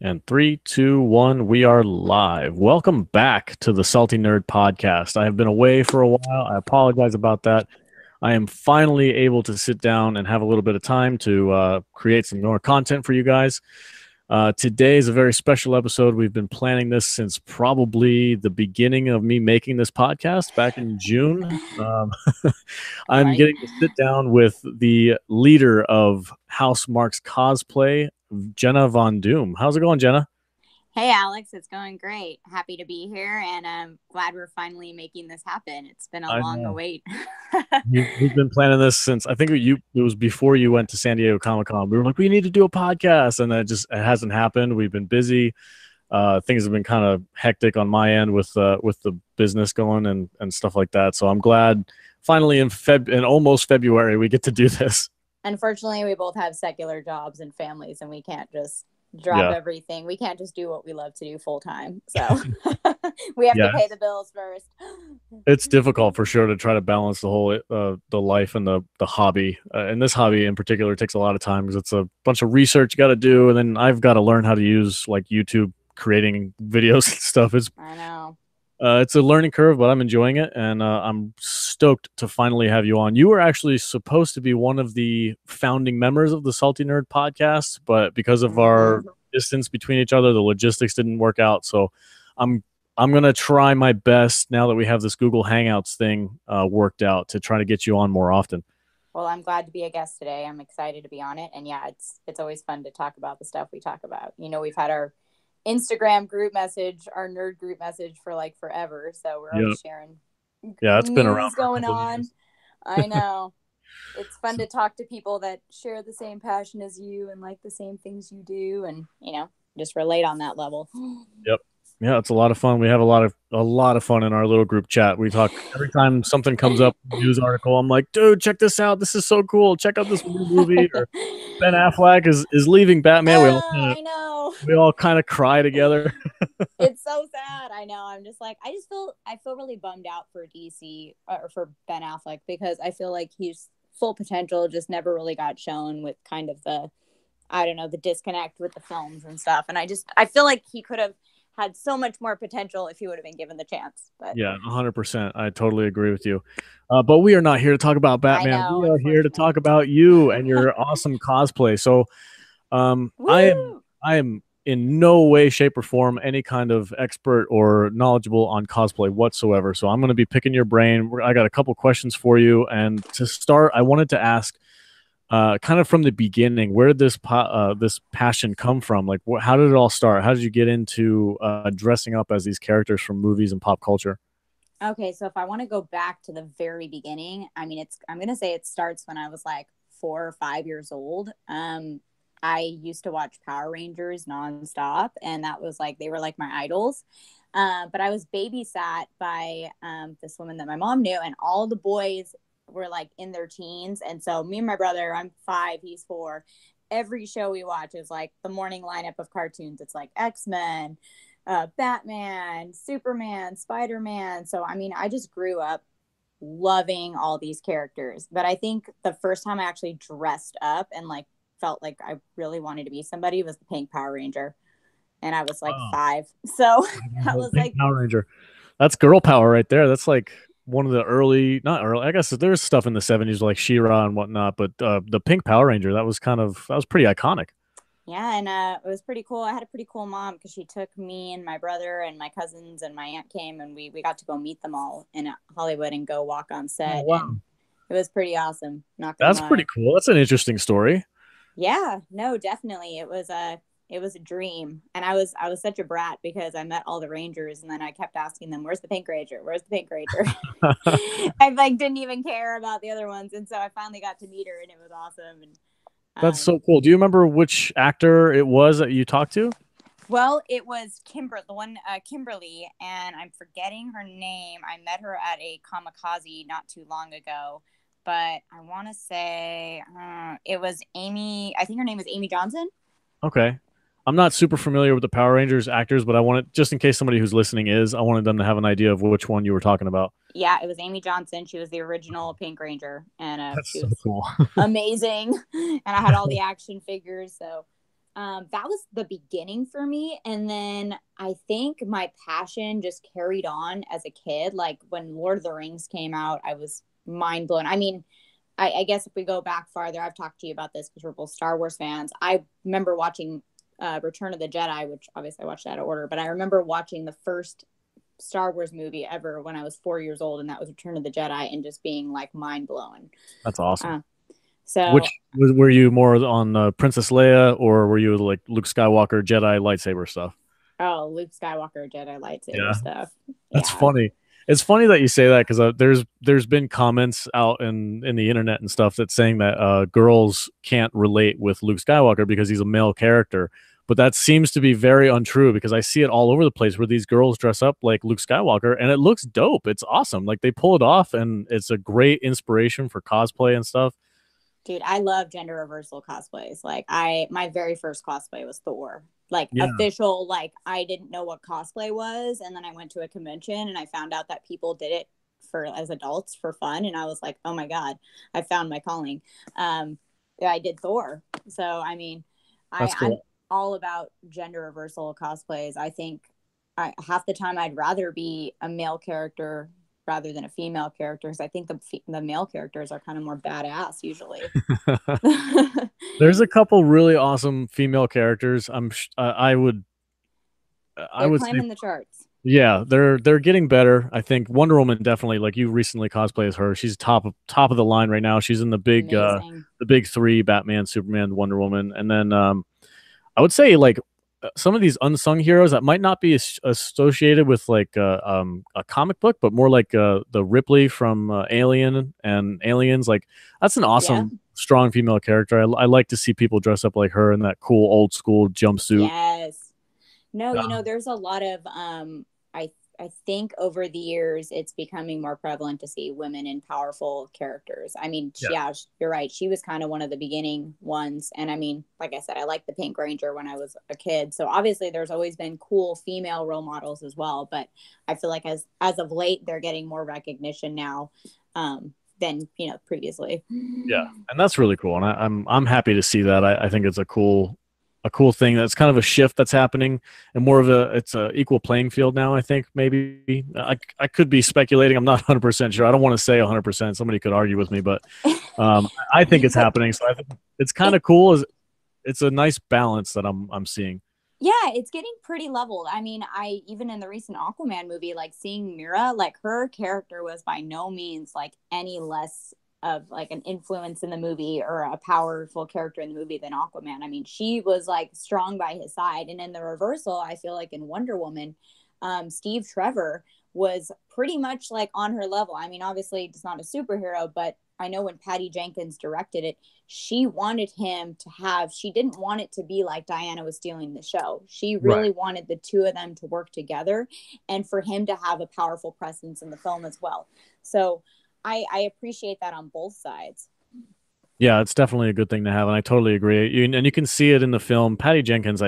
And three, two, one, we are live. Welcome back to the Salty Nerd Podcast. I have been away for a while. I apologize about that. I am finally able to sit down and have a little bit of time to create some more content for you guys. Today is a very special episode. We've been planning this since probably the beginning of me making this podcast back in June. I'm Right. getting to sit down with the leader of House Mark's Cosplay, Jenna Von Doom. How's it going, Jenna? Hey, Alex, it's going great. Happy to be here, and I'm glad we're finally making this happen. It's been a I long know. await. We've been planning this since I think it was before you went to San Diego Comic Con. We were like, we need to do a podcast, and it hasn't happened. We've been busy. Things have been kind of hectic on my end with the business going and stuff like that. So I'm glad finally in almost February we get to do this. Unfortunately, we both have secular jobs and families, and we can't just drop Yeah, everything. We can't just do what we love to do full time. So we have to yeah. pay the bills first. It's difficult for sure to try to balance the whole the life and the hobby. And this hobby in particular takes a lot of time because it's a bunch of research you got to do, and then I've got to learn how to use like YouTube creating videos and stuff. I know. It's a learning curve, but I'm enjoying it, and I'm stoked to finally have you on. You were actually supposed to be one of the founding members of the Salty Nerd podcast, but because of our distance between each other, the logistics didn't work out. So I'm I'm gonna try my best now that we have this Google Hangouts thing worked out to try to get you on more often. Well, I'm glad to be a guest today. I'm excited to be on it, and yeah, it's always fun to talk about the stuff we talk about. We've had our Instagram group message, our nerd group message for like forever. So we're Yeah, always sharing yeah, it's been around news for a going couple of on. years. I know. It's fun So, to talk to people that share the same passion as you and like the same things you do and, just relate on that level. yep. Yeah, it's a lot of fun. We have a lot of fun in our little group chat. We talk every time something comes up, news article. I'm like, dude, check this out. This is so cool. Check out this new movie. Or Ben Affleck is leaving Batman. I know. We all kind of cry together. It's so sad. I know. I'm just like, I feel really bummed out for DC or for Ben Affleck because I feel like he's full potential just never really got shown with kind of I don't know, the disconnect with the films and stuff. And I feel like he could have had so much more potential if he would have been given the chance. But Yeah, 100%. I totally agree with you. But we are not here to talk about I Batman. know, We are here to talk unfortunately. about you and your awesome cosplay. So, I am Woo! I am in no way, shape, or form any kind of expert or knowledgeable on cosplay whatsoever. So I'm going to be picking your brain. I got a couple questions for you, and to start, I wanted to ask, kind of from the beginning, where did this passion come from? Like, how did it all start? How did you get into dressing up as these characters from movies and pop culture? Okay, so if I want to go back to the very beginning, I mean, I'm gonna say it starts when I was like 4 or 5 years old. I used to watch Power Rangers nonstop, and that was like they were like my idols. But I was babysat by this woman that my mom knew, and all the boys were like in their teens, and so me and my brother, I'm 5, he's 4. Every show we watch is like the morning lineup of cartoons. It's like X-Men, Batman, Superman, Spider-Man. So, I mean, I just grew up loving all these characters. But I think the first time I actually dressed up and like felt like I really wanted to be somebody was the Pink Power Ranger. And I was like Oh, 5. So that the was Pink like, Power Ranger. That's girl power right there. That's like one of the early, not early. I guess there's stuff in the '70s like She-Ra and whatnot, but the Pink Power Ranger that was pretty iconic. yeah. And it was pretty cool. I had a pretty cool mom because she took me and my brother and my cousins and my aunt came and we got to go meet them all in Hollywood and go walk on Oh set. wow, And it was pretty awesome. Not gonna that's pretty lie. cool. That's an interesting story. Yeah, no, definitely. It was a dream. And I was such a brat because I met all the Rangers and then I kept asking them, "Where's the Pink Ranger? Where's the Pink Ranger?" I like didn't even care about the other ones. And so I finally got to meet her and it was awesome. And That's so cool. Do you remember which actor it was that you talked to? well, it was the one Kimberly, and I'm forgetting her name. I met her at a kamikaze not too long ago, but I want to say it was Amy. I think her name was Amy Johnson. Okay. I'm not super familiar with the Power Rangers actors, but I wanted, just in case somebody who's listening is, I wanted them to have an idea of which one you were talking about. Yeah, it was Amy Johnson. She was the original Pink Ranger, and That's she so was cool. amazing. And I had all the action figures, so That was the beginning for me. And then I think my passion just carried on as a kid. Like when Lord of the Rings came out, I was mind blown. I mean, I guess if we go back farther, I've talked to you about this because we're both Star Wars fans. I remember watching Return of the Jedi, which obviously I watched that out of order, but I remember watching the first Star Wars movie ever when I was 4 years old, and that was Return of the Jedi, and just being like mind blown. That's awesome. Uh, so Which were you more on Princess Leia, or were you like Luke Skywalker Jedi lightsaber stuff? Oh, Luke Skywalker Jedi lightsaber Yeah, stuff. that's Yeah. funny. It's funny that you say that because there's been comments out in the internet and stuff that's saying that girls can't relate with Luke Skywalker because he's a male character. But that seems to be very untrue because I see it all over the place where these girls dress up like Luke Skywalker and it looks dope. It's awesome. Like they pull it off and it's a great inspiration for cosplay and stuff. Dude, I love gender reversal cosplays. Like my very first cosplay was Thor. Like Yeah. official, like I didn't know what cosplay was. And then I went to a convention and I found out that people did it for as adults for fun. And I was like, oh my God, I found my calling. Yeah, I did Thor. So I mean, That's I'm cool. all about gender reversal cosplays. I think half the time I'd rather be a male character rather than a female character because I think the male characters are kind of more badass usually. There's a couple really awesome female characters. I They're would say climbing the charts. yeah, they're getting better. I think Wonder Woman definitely like you recently cosplay as her. She's top of the line right now. She's in Amazing. the big three: Batman, Superman, Wonder Woman, and then I would say like some of these unsung heroes that might not be associated with like a comic book, but more like the Ripley from Alien and Aliens. Like that's an Yeah. awesome, strong female character. I like to see people dress up like her in that cool old school jumpsuit. Yes. No, Uh, there's a lot of I think over the years it's becoming more prevalent to see women in powerful characters. I mean, yeah, yeah, you're right. She was kind of one of the beginning ones. And I mean, like I said, I liked the Pink Ranger when I was a kid. So obviously there's always been cool female role models as well, but I feel like as of late they're getting more recognition now than, previously. yeah, and that's really cool, and I'm happy to see that. I think it's a cool thing. That's kind of a shift that's happening, and more of it's a equal playing field now. I think maybe I could be speculating. I'm not 100% sure. I don't want to say 100%. Somebody could argue with me, but I think it's happening. So I think it's kind it of cool. It's a nice balance that I'm seeing. Yeah, it's getting pretty leveled. I mean, I even in the recent Aquaman movie, like seeing Mira, like her character was by no means like any less of like an influence in the movie or a powerful character in the movie than Aquaman. I mean, she was like strong by his side. And in the reversal, I feel like in Wonder Woman, Steve Trevor was pretty much like on her level. I mean, obviously it's not a superhero, but I know when Patty Jenkins directed it, she wanted him to have, she didn't want it to be like Diana was stealing the show. She Right. really wanted the two of them to work together and for him to have a powerful presence in the film as well. So I appreciate that on both sides. Yeah, it's definitely a good thing to have, and I totally agree. And you can see it in the film. Patty Jenkins,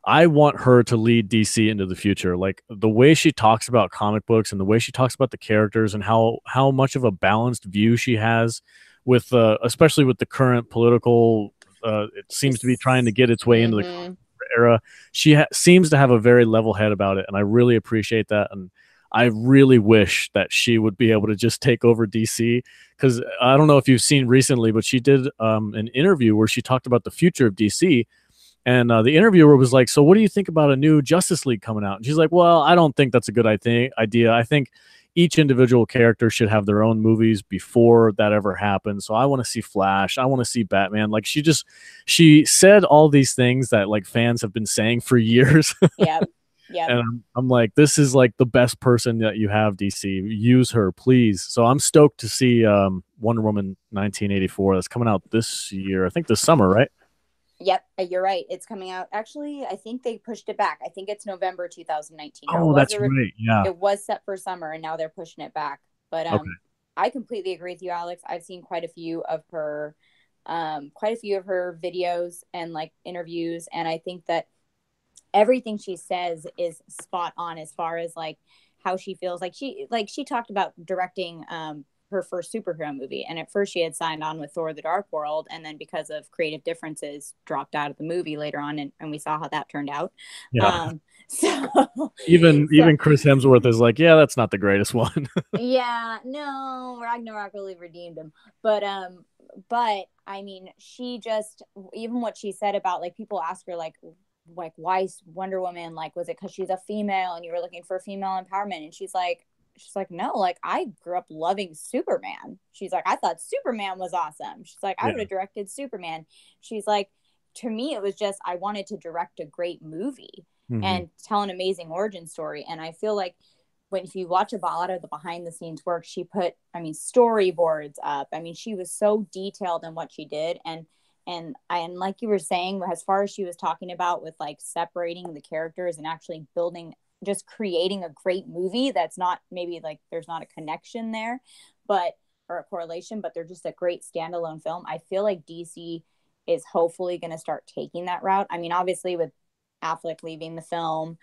I want her to lead DC into the future. Like the way she talks about comic books and the way she talks about the characters and how much of a balanced view she has with especially with the current political it seems to be trying to get its way into the Mm-hmm. era. She seems to have a very level head about it, and I really appreciate that. And I really wish that she would be able to just take over DC because I don't know if you've seen recently, but she did an interview where she talked about the future of DC. And the interviewer was like, "So, what do you think about a new Justice League coming out?" And she's like, "Well, I don't think that's a good idea. I think each individual character should have their own movies before that ever happens. So, I want to see Flash. I want to see Batman." Like, she said all these things that like fans have been saying for years. Yep. Yep. And I'm like, this is like the best person that you have, DC. Use her, please. So I'm stoked to see Wonder Woman 1984 that's coming out this year. I think this summer, right? Yep, you're right. It's coming out. Actually, I think they pushed it back. I think it's November 2019. Oh, that's right. Yeah. It was set for summer and now they're pushing it back. But Okay. I completely agree with you, Alex. I've seen quite a few of her videos and like interviews, and I think that everything she says is spot on as far as like how she feels. Like she talked about directing her first superhero movie. And at first she had signed on with Thor the Dark World, and then because of creative differences dropped out of the movie later on, and we saw how that turned out. Yeah. um so so Even Chris Hemsworth is like, yeah, that's not the greatest one. yeah, no, Ragnarok really redeemed him. But I mean, she just, even what she said about, like, people ask her like why Wonder Woman, like, was it because she's a female and you were looking for female empowerment? And she's like, no, like, I grew up loving Superman. She's like, I thought Superman was awesome. She's like, I Yeah. would have directed Superman. She's like, to me, it was just, I wanted to direct a great movie Hmm. and tell an amazing origin story. And I feel like if you watch a lot of the behind the scenes work, she put, I mean, storyboards up. I mean, she was so detailed in what she did. And like you were saying, as far as she was talking about with like separating the characters and actually building, just creating a great movie that's not, maybe like there's not a connection there, but, or a correlation, but they're just a great standalone film. I feel like DC is hopefully going to start taking that route. I mean, obviously with Affleck leaving the film,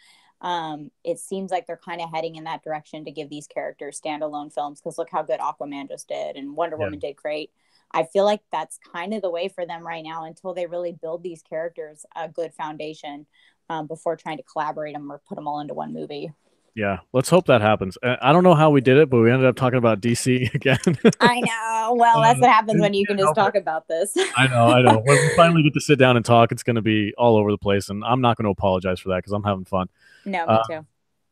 it seems like they're kind of heading in that direction to give these characters standalone films, because look how good Aquaman just did and Wonder Yeah. Woman did great. I feel like that's kind of the way for them right now until they really build these characters a good foundation, before trying to collaborate them or put them all into one movie. Yeah. Let's hope that happens. I don't know how we did it, but we ended up talking about DC again. I know. Well, that's what happens when you can Can't just help it. talk about this. I know, I know. When we finally get to sit down and talk, it's going to be all over the place, and I'm not going to apologize for that because I'm having fun. No, Uh, me too.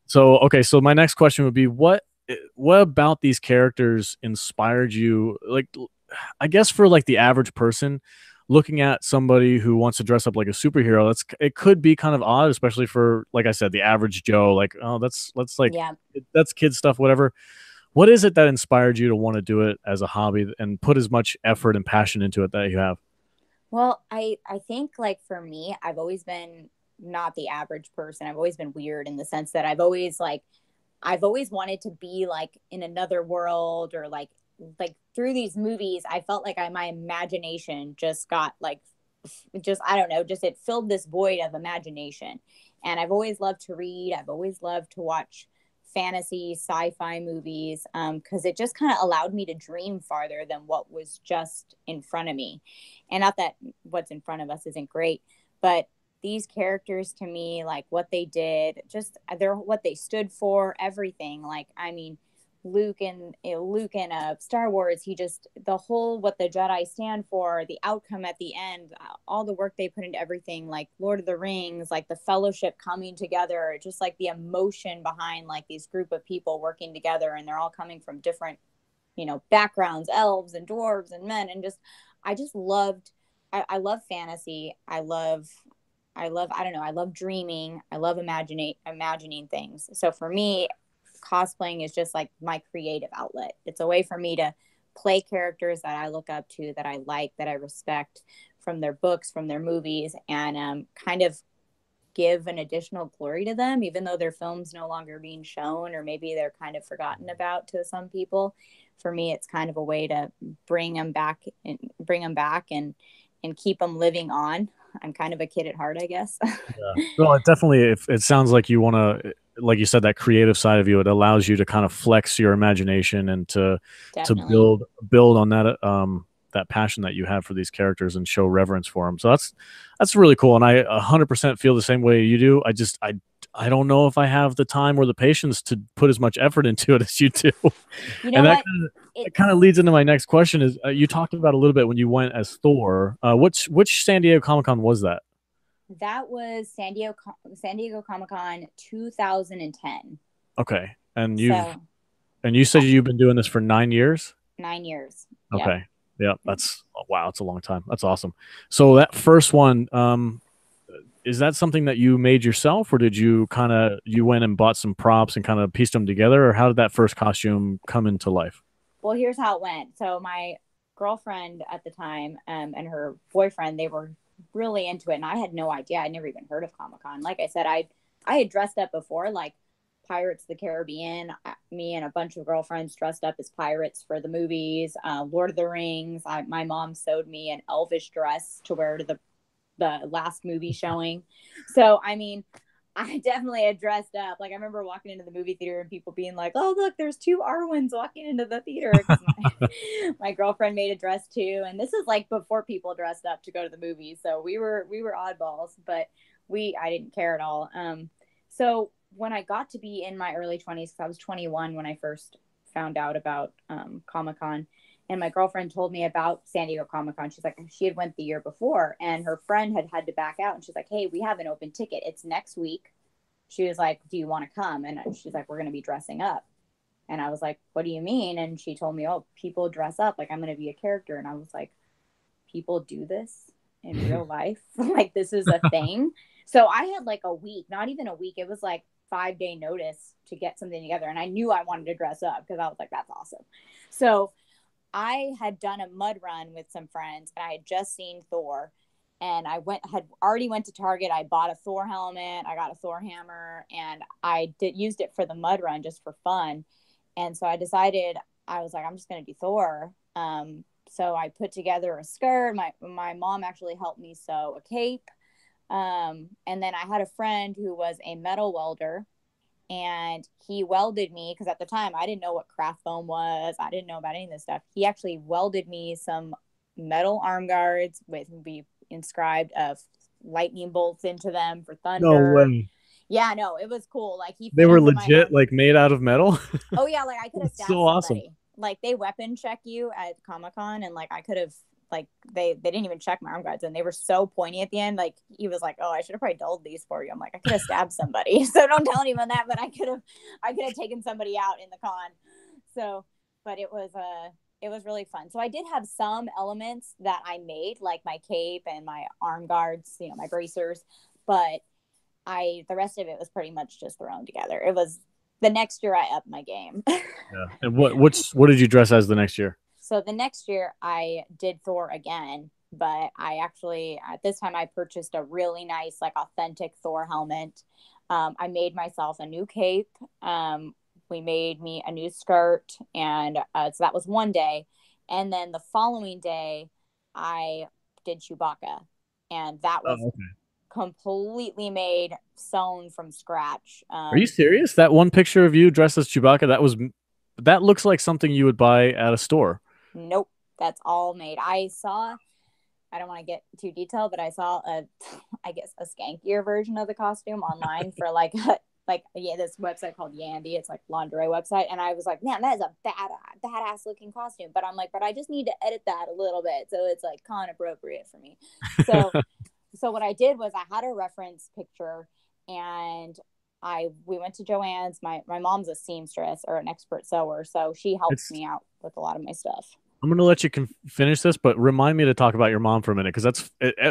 so, okay, so my next question would be, what about these characters inspired you? Like, I guess for like the average person looking at somebody who wants to dress up like a superhero, it could be kind of odd, especially for, like I said, the average Joe. Like, oh, that's like Yeah. that's kid stuff, whatever. What is it that inspired you to want to do it as a hobby and put as much effort and passion into it that you have? Well, I think, like, for me, I've always been not the average person. I've always been weird in the sense that I've always wanted to be like in another world, or like through these movies, I felt like my imagination just got like, just, I don't know, just it filled this void of imagination. And I've always loved to read. I've always loved to watch fantasy, sci-fi movies, because it just kind of allowed me to dream farther than what was just in front of me. And not that what's in front of us isn't great, but these characters, to me, like what they did, just they're what they stood for, everything. Like, I mean, Luke and Star Wars, he just, the whole, what the Jedi stand for, the outcome at the end, all the work they put into everything, like Lord of the Rings, like the Fellowship coming together, just like the emotion behind like these group of people working together, and they're all coming from different, backgrounds, elves and dwarves and men, and just, I just loved, I love fantasy. I don't know, I love dreaming. I love imagining things. So for me, cosplaying is just like my creative outlet. It's a way for me to play characters that I look up to, that I like, that I respect, from their books, from their movies, and kind of give an additional glory to them, even though their film's no longer being shown, or maybe they're kind of forgotten about to some people. For me, it's kind of a way to bring them back and keep them living on. I'm kind of a kid at heart, I guess. Yeah. Well, it definitely, if it sounds like you want to, like you said, that creative side of you, it allows you to kind of flex your imagination and to Definitely. build on that passion that you have for these characters and show reverence for them. So that's really cool. And I 100% feel the same way you do. I don't know if I have the time or the patience to put as much effort into it as you do. You know And what? that kind of leads into my next question is, you talked about a little bit when you went as Thor. Which San Diego Comic Con was that? That was San Diego Comic Con 2010. Okay. So And you said you've been doing this for 9 years? 9 years. Yep. Okay. Yeah, that's, oh, wow, it's a long time. That's awesome. So that first one, is that something that you made yourself, or did you went and bought some props and kind of pieced them together, or how did that first costume come into life? Well, here's how it went. So my girlfriend at the time, and her boyfriend, they were really into it, and I had no idea. I'd never even heard of Comic Con. Like I said, I had dressed up before, like Pirates of the Caribbean. Me and a bunch of girlfriends dressed up as pirates for the movies. Lord of the Rings. My mom sewed me an elvish dress to wear to the last movie showing. So I mean, I definitely had dressed up. Like I remember walking into the movie theater and people being like, "Oh, look, there's two Arwins walking into the theater," because my girlfriend made a dress too. And this is like before people dressed up to go to the movies, so we were oddballs, but we I didn't care at all. So when I got to be in my early 20s, because I was 21 when I first found out about Comic Con, and my girlfriend told me about San Diego Comic Con. She's like, she had went the year before, and her friend had to back out, and she's like, "Hey, we have an open ticket. It's next week." She was like, "Do you want to come?" And she's like, "We're going to be dressing up." And I was like, "What do you mean?" And she told me, "Oh, people dress up. Like, I'm going to be a character." And I was like, "People do this in real life? Like, this is a thing?" So I had like a week, not even a week. It was like 5-day notice to get something together. And I knew I wanted to dress up because I was like, "That's awesome." So I had done a mud run with some friends, and I had just seen Thor, and had already went to Target. I bought a Thor helmet, I got a Thor hammer, and I used it for the mud run just for fun. And so I decided, I was like, I'm just going to do Thor. So I put together a skirt. My mom actually helped me sew a cape. And then I had a friend who was a metal welder, and he welded me, because at the time I didn't know what craft foam was. I didn't know about any of this stuff. He actually welded me some metal arm guards with be inscribed of lightning bolts into them for No thunder. way. Yeah, no, it was cool. Like he They fit were into my legit, arm. like made out of metal. Oh yeah, like I could have That's so stabbed awesome. somebody. Like they weapon check you at Comic Con, and like I could have, like they didn't even check my arm guards, and they were so pointy at the end. Like he was like, "Oh, I should have probably dulled these for you." I'm like, I could have stabbed somebody, so don't tell anyone that. But I could have taken somebody out in the con. So, but it was really fun. So I did have some elements that I made, like my cape and my arm guards, my bracers, but the rest of it was pretty much just thrown together. It was the next year I upped my game. Yeah. And what did you dress as the next year? So the next year I did Thor again, but I actually, at this time, I purchased a really nice, like authentic Thor helmet. I made myself a new cape. We made me a new skirt. And so that was one day. And then the following day, I did Chewbacca. And that Oh, was okay. completely made, sewn from scratch. Are you serious? That one picture of you dressed as Chewbacca, that looks like something you would buy at a store. Nope, that's all made. I don't want to get too detailed, but I saw I guess a skankier version of the costume online for like this website called Yandy. It's like lingerie website, and I was like, man, that is a badass looking costume. But I'm like, but I just need to edit that a little bit so it's like con appropriate for me. So what I did was I had a reference picture, and we went to Joann's. My mom's a seamstress or an expert sewer, so she helps It's me out with a lot of my stuff. I'm gonna let you finish this, but remind me to talk about your mom for a minute because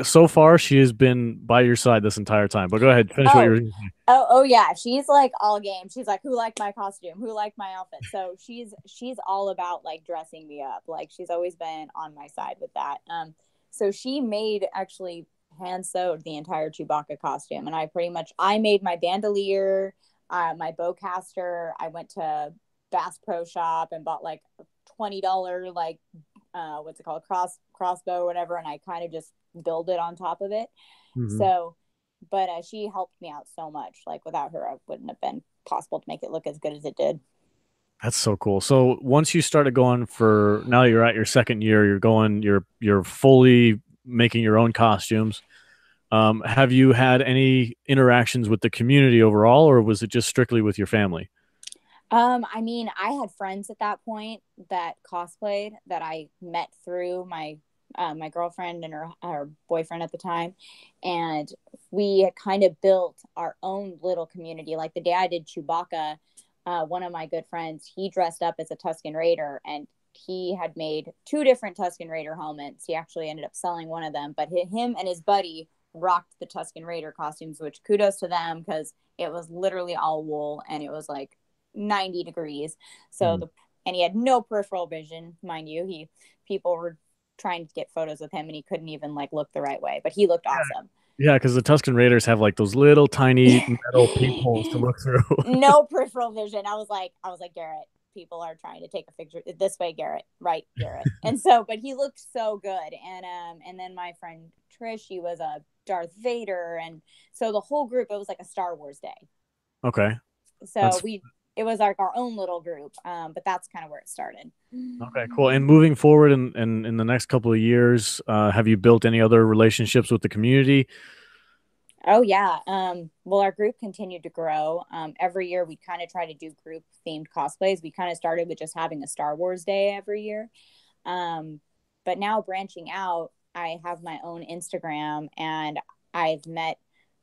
so far she has been by your side this entire time. But go ahead, finish what you Oh, were. oh yeah, she's like all game. She's like, who liked my costume? Who liked my outfit? So she's all about like dressing me up. Like she's always been on my side with that. So she made, actually hand sewed the entire Chewbacca costume, and I made my bandolier, my bowcaster. I went to Bass Pro Shop and bought like $20 like what's it called, crossbow or whatever, and I kind of just build it on top of it. Mhm. So, but she helped me out so much. Like without her, it wouldn't have been possible to make it look as good as it did. That's so cool. So once you started going for now you're at your second year, you're fully making your own costumes. Have you had any interactions with the community overall, or was it just strictly with your family? I mean, I had friends at that point that cosplayed that I met through my girlfriend and her boyfriend at the time, and we kind of built our own little community. Like the day I did Chewbacca, one of my good friends, he dressed up as a Tusken Raider, and he had made two different Tusken Raider helmets. He actually ended up selling one of them, but him and his buddy rocked the Tusken Raider costumes, which kudos to them because it was literally all wool and it was like 90 degrees. So Mm. and he had no peripheral vision, mind you. People were trying to get photos with him and he couldn't even like look the right way, but he looked awesome. Yeah, because the Tusken Raiders have like those little tiny metal peepholes to look through. No peripheral vision. I was like, Garrett, people are trying to take a picture this way, Garrett, right, Garrett. And so, but he looked so good. And then my friend Trish, she was a Darth Vader. And so the whole group, it was like a Star Wars day. Okay. So That's it was like our own little group. But that's kind of where it started. okay, cool. And moving forward in the next couple of years, have you built any other relationships with the community? Oh yeah. Well, our group continued to grow. Every year we kind of try to do group themed cosplays. We kind of started with just having a Star Wars day every year. Um, but now branching out, I have my own Instagram and I've met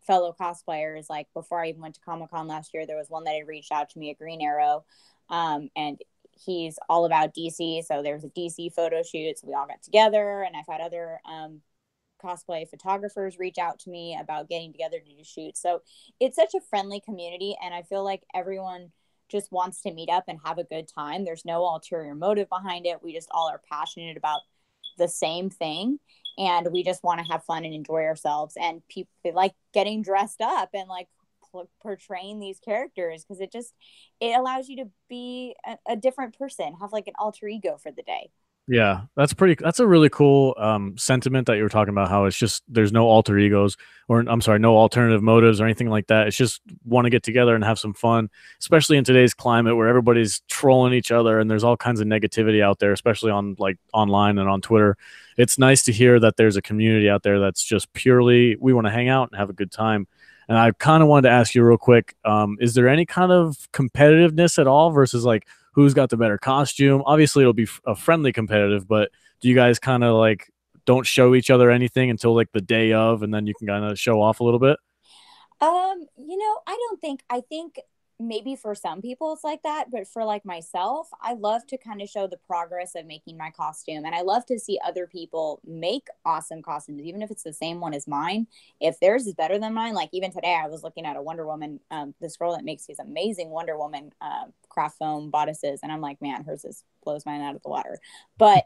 fellow cosplayers. Like before I even went to Comic Con last year, there was one that had reached out to me at Green Arrow. And he's all about DC. So there was a DC photo shoot. So we all got together, and I've had other cosplay photographers reach out to me about getting together to do shoots. So it's such a friendly community, and I feel like everyone just wants to meet up and have a good time. There's no ulterior motive behind it. We just all are passionate about the same thing, and we just want to have fun and enjoy ourselves. And people like getting dressed up and like portraying these characters because it allows you to be a different person, have like an alter ego for the day. Yeah, that's a really cool sentiment that you were talking about, how it's just there's no alter egos, or I'm sorry, no alternative motives or anything like that. It's just want to get together and have some fun, especially in today's climate where everybody's trolling each other and there's all kinds of negativity out there, especially on like online and on Twitter. It's nice to hear that there's a community out there that's just purely we want to hang out and have a good time. And I kind of wanted to ask you real quick, is there any kind of competitiveness at all versus like who's got the better costume? Obviously, it'll be a friendly competitive, but do you guys kind of like don't show each other anything until like the day of, and then you can kind of show off a little bit? I think maybe for some people it's like that, but for like myself, I love to kind of show the progress of making my costume. And I love to see other people make awesome costumes, even if it's the same one as mine. If theirs is better than mine, like even today, I was looking at a Wonder Woman, this girl that makes these amazing Wonder Woman craft foam bodices. And I'm like, man, hers is blows mine out of the water. But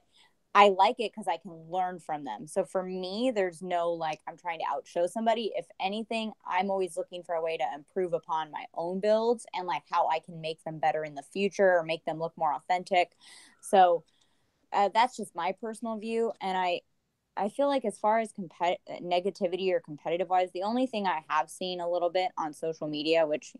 I like it because I can learn from them. So for me, there's no like I'm trying to outshow somebody. If anything, I'm always looking for a way to improve upon my own builds and like how I can make them better in the future or make them look more authentic. So that's just my personal view. And I feel like as far as negativity or competitive wise, the only thing I have seen a little bit on social media, which,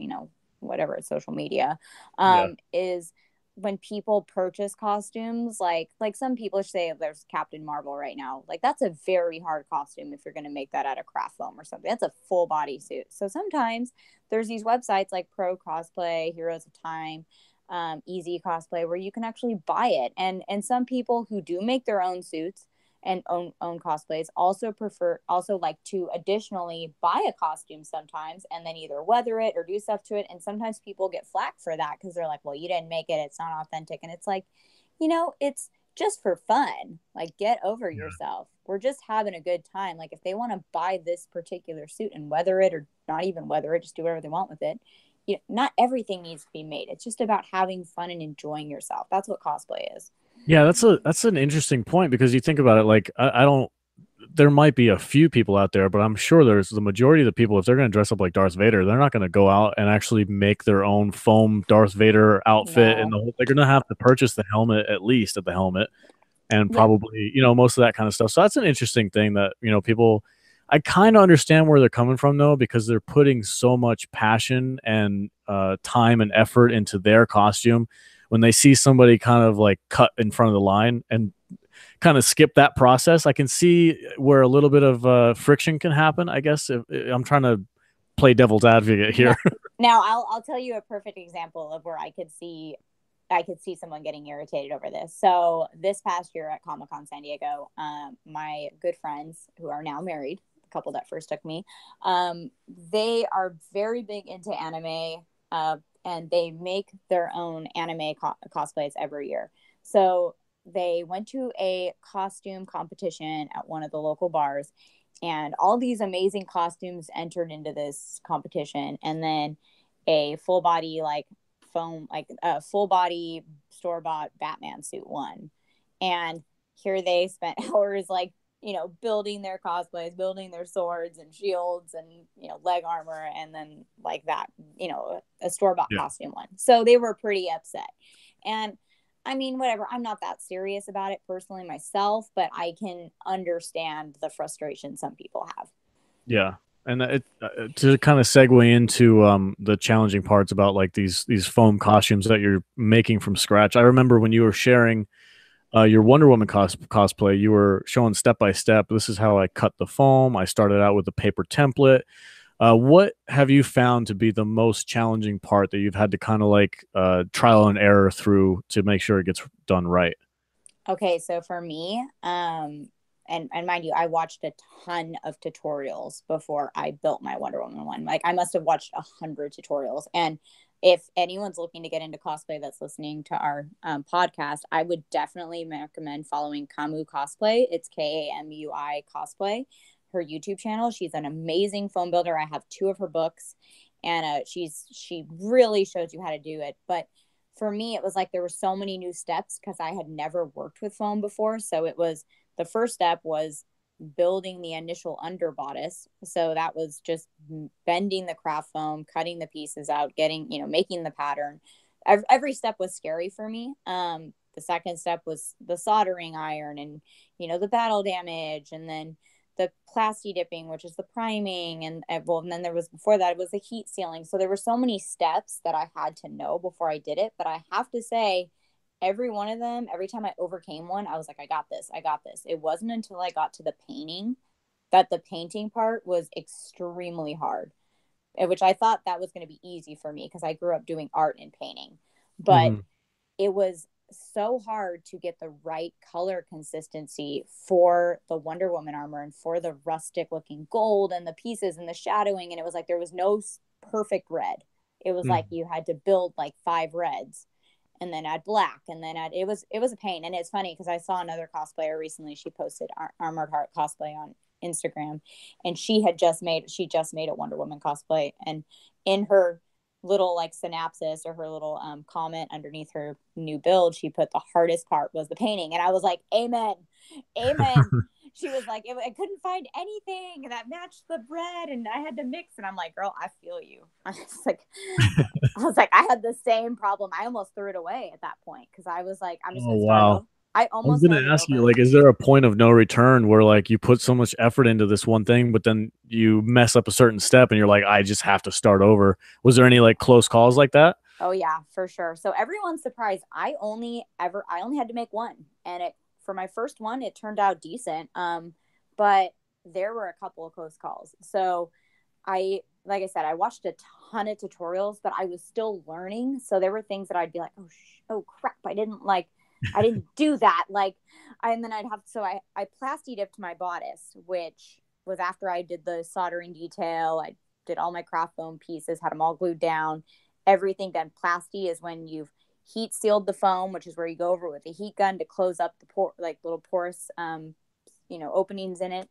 whatever it's social media, Yeah. is when people purchase costumes, like some people say there's Captain Marvel right now. Like that's a very hard costume if you're going to make that out of craft foam or something. That's a full body suit. So sometimes there's these websites like Pro Cosplay, Heroes of Time, Easy Cosplay, where you can actually buy it. And some people who do make their own suits and own cosplays also like to additionally buy a costume sometimes and then either weather it or do stuff to it. And sometimes people get flack for that because they're like, well, you didn't make it, it's not authentic. And it's like, it's just for fun. Like, get over yourself. We're just having a good time. Like, if they want to buy this particular suit and weather it or not even weather it, just do whatever they want with it. Not everything needs to be made. It's just about having fun and enjoying yourself. That's what cosplay is. Yeah, that's an interesting point because you think about it, like I don't. There might be a few people out there, but I'm sure there's the majority of the people. If they're going to dress up like Darth Vader, they're not going to go out and actually make their own foam Darth Vader outfit, and No. they're going to have to purchase the helmet at least at the helmet, and Yeah. probably most of that kind of stuff. So that's an interesting thing that people. I kind of understand where they're coming from though, because they're putting so much passion and time and effort into their costume. When they see somebody kind of like cut in front of the line and kind of skip that process, I can see where a little bit of friction can happen. I guess if I'm trying to play devil's advocate No. here. Now I'll tell you a perfect example of where I could see someone getting irritated over this. So this past year at Comic Con San Diego, my good friends who are now married, the couple that first took me, they are very big into anime, and they make their own anime cosplays every year. So they went to a costume competition at one of the local bars, and all these amazing costumes entered into this competition, and then a full body like foam, like a full body store bought Batman suit won. And here they spent hours like, building their cosplays, building their swords and shields and, leg armor. And then like that, a store bought Yeah. costume one. So they were pretty upset. And I mean, whatever, I'm not that serious about it personally myself, but I can understand the frustration some people have. Yeah. And to kind of segue into the challenging parts about like these foam costumes that you're making from scratch. I remember when you were sharing your Wonder Woman cosplay, you were showing step by step. This is how I cut the foam. I started out with a paper template. What have you found to be the most challenging part that you've had to kind of like trial and error through to make sure it gets done right? Okay, so for me, and mind you, I watched a ton of tutorials before I built my Wonder Woman one. Like I must have watched 100 tutorials. And if anyone's looking to get into cosplay that's listening to our podcast, I would definitely recommend following Kamui Cosplay. It's Kamui Cosplay, her YouTube channel. She's an amazing foam builder. I have two of her books, and she really shows you how to do it. But for me, it was like there were so many new steps because I had never worked with foam before. So it was the first step was building the initial under bodice. So that was just bending the craft foam, cutting the pieces out, getting, making the pattern. Every step was scary for me. The second step was the soldering iron and, the battle damage. And then the plasti dipping, which is the priming, and then there was before that it was the heat sealing. So there were so many steps that I had to know before I did it. But I have to say, every one of them, every time I overcame one, I was like, I got this, I got this. It wasn't until I got to the painting that the painting part was extremely hard, which I thought that was going to be easy for me because I grew up doing art and painting. But Hmm. it was so hard to get the right color consistency for the Wonder Woman armor and for the rustic looking gold and the pieces and the shadowing. And it was like there was no perfect red. It was like you had to build like 5 reds and then add black and then it was a pain. And it's funny because I saw another cosplayer recently. She posted Armored Heart cosplay on Instagram, and she just made a Wonder Woman cosplay, and in her little like synopsis or her little comment underneath her new build, she put the hardest part was the painting. And I was like, amen, amen. She was like, I couldn't find anything that matched the bread and I had to mix. And I'm like, girl, I feel you. I had the same problem. I almost threw it away at that point because I was like, I'm just Oh gonna start wow. over. I I was almost gonna started ask you, over. like, is there a point of no return where like you put so much effort into this one thing, but then you mess up a certain step and you're like, I just have to start over? Was there any like close calls like that? Oh yeah, for sure. So everyone's surprised. I only had to make one, and it for my first one it turned out decent. But there were a couple of close calls. So like I said, I watched a ton of tutorials, but I was still learning. So there were things that I'd be like, oh crap, I didn't do that. And then I plasti dipped my bodice, which was after I did the soldering detail. I did all my craft foam pieces, had them all glued down, everything done. Plasti is when you've heat sealed the foam, which is where you go over with a heat gun to close up the like little porous, openings in it.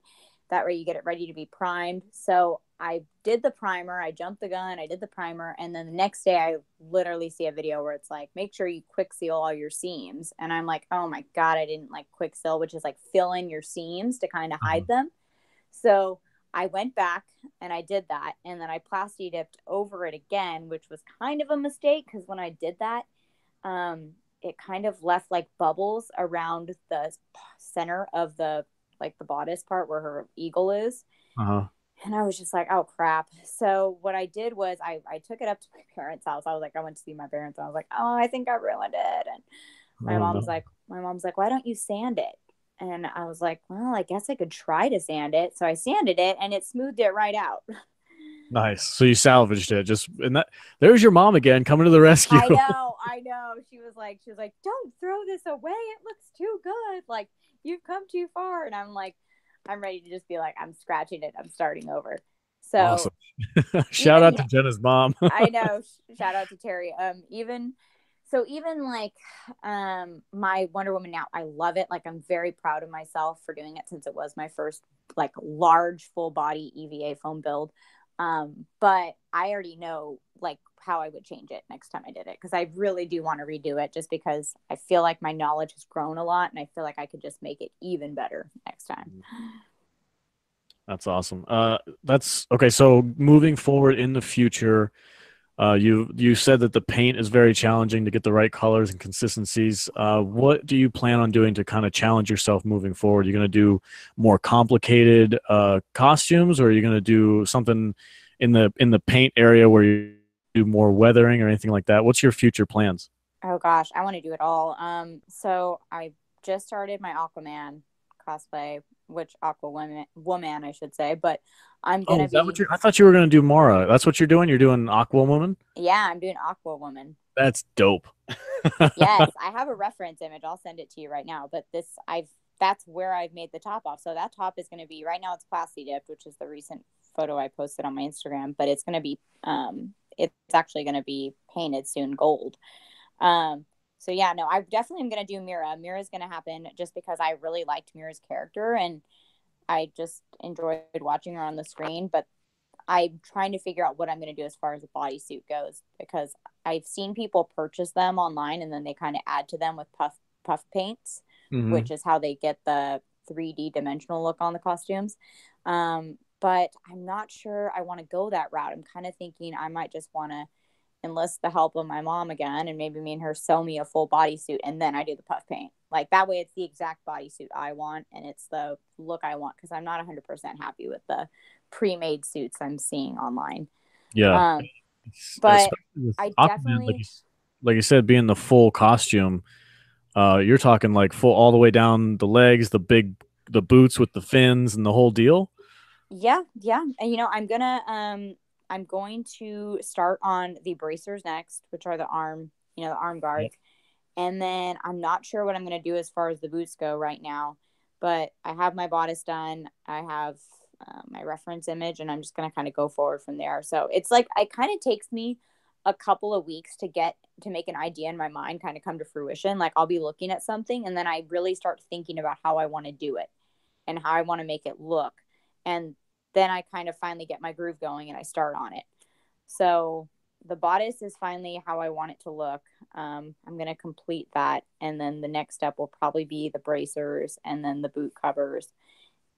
That way you get it ready to be primed. So I did the primer, I jumped the gun, I did the primer, and then the next day I literally see a video where it's like, make sure you quick seal all your seams. And I'm like, oh my God, I didn't like quick seal, which is like fill in your seams to kind of Uh-huh. hide them. So I went back and I did that. And then I plasti dipped over it again, which was kind of a mistake because when I did that, it kind of left like bubbles around the center of the bodice part where her eagle is. Uh-huh. And I was just like, oh crap. So what I did was I took it up to my parents' house. I went to see my parents and I was like, oh, I think I ruined it. And my Oh mom's no. like, my mom's like, why don't you sand it? And I was like, well, I guess I could try to sand it. So I sanded it and it smoothed it right out. Nice. So you salvaged it. Just and that there's your mom again coming to the rescue. I know. She was like, don't throw this away. It looks too good. Like you've come too far. And I'm like, I'm ready to just be like, I'm scratching it. I'm starting over. So Awesome. Shout even out to Jenna's mom. I know. Shout out to Terry. Even like my Wonder Woman now, I love it. Like I'm very proud of myself for doing it since it was my first like large full body EVA foam build. But I already know like how I would change it next time I did it because I really do want to redo it just because I feel like my knowledge has grown a lot and I feel like I could just make it even better next time. That's awesome. That's okay. So moving forward in the future, You said that the paint is very challenging to get the right colors and consistencies. What do you plan on doing to kind of challenge yourself moving forward? Are you going to do more complicated costumes, or are you going to do something in the paint area where you do more weathering or anything like that? What's your future plans? Oh gosh, I want to do it all. So I just started my Aquaman cosplay, which woman I should say, but I'm Oh, gonna is that what be, you're? I thought you were going to do Mara. That's what you're doing. You're doing Aquawoman. yeah, I'm doing Aqua Woman. That's dope. Yes, I have a reference image. I'll send it to you right now. But that's where I've made the top off. So that top is going to be right now. It's plasti dipped, which is the recent photo I posted on my Instagram. But it's going to be it's actually going to be painted soon gold. So yeah, no, I definitely am going to do Mira. Mira's going to happen just because I really liked Mira's character and I just enjoyed watching her on the screen. But I'm trying to figure out what I'm going to do as far as the bodysuit goes because I've seen people purchase them online and then they kind of add to them with puff paints, Hmm. which is how they get the 3D dimensional look on the costumes. But I'm not sure I want to go that route. I'm kind of thinking I might just want to enlist the help of my mom again and maybe me and her sew me a full bodysuit and then I do the puff paint. Like that way it's the exact bodysuit I want and it's the look I want because I'm not 100% happy with the pre-made suits I'm seeing online. Yeah. Um, but Especially with I Aquaman, definitely, like you said, being the full costume. You're talking like full all the way down the legs, the boots with the fins and the whole deal. yeah, yeah. And I'm going to start on the bracers next, which are the arm, the arm Yep. guards. And then I'm not sure what I'm going to do as far as the boots go right now, but I have my bodice done. I have my reference image, and I'm just going to kind of go forward from there. So it's like it kind of takes me a couple of weeks to make an idea in my mind kind of come to fruition. Like I'll be looking at something, and then I really start thinking about how I want to do it and how I want to make it look. And then I kind of finally get my groove going and I start on it. So the bodice is finally how I want it to look. I'm going to complete that. And then the next step will probably be the bracers and then the boot covers.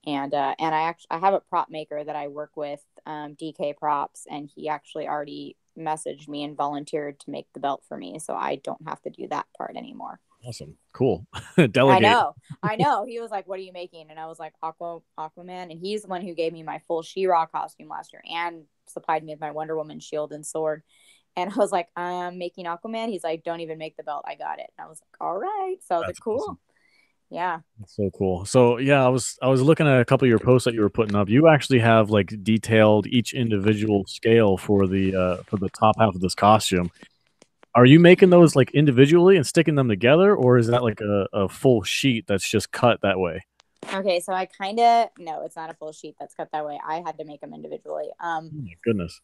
And I have a prop maker that I work with, DK Props, and he actually already messaged me and volunteered to make the belt for me, so I don't have to do that part anymore. Awesome. Cool. I Delegate. know, I know. He was like, "What are you making?" And I was like, Aquaman." And he's the one who gave me my full She-Ra costume last year and supplied me with my Wonder Woman shield and sword. And I was like, "I'm making Aquaman." He's like, "Don't even make the belt. I got it." And I was like, "All right." So I was like, That's awesome. "Cool, yeah." That's so cool. So yeah, I was looking at a couple of your posts that you were putting up. You actually have like detailed each individual scale for the top half of this costume. Are you making those like individually and sticking them together, or is that like a full sheet that's just cut that way? Okay, so I kind of no, it's not a full sheet that's cut that way. I had to make them individually. Oh my goodness.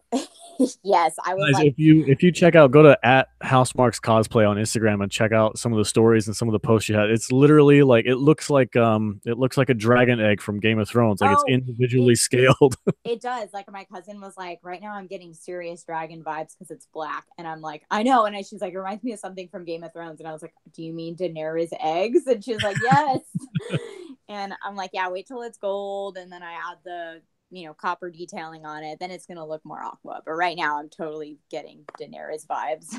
Yes, I was Guys, like, if you check out, go to at Housemarks Cosplay on Instagram and check out some of the stories and some of the posts you had. It's literally like it looks like a dragon egg from Game of Thrones. Like it's oh, it individually scaled. it does. Like my cousin was like, right now I'm getting serious dragon vibes because it's black, and I'm like, I know. And she's like, it reminds me of something from Game of Thrones, and I was like, do you mean Daenerys eggs? And she was like, yes. And I'm like, yeah, wait till it's gold, and then I add the copper detailing on it, then it's gonna look more aqua. But right now, I'm totally getting Daenerys vibes.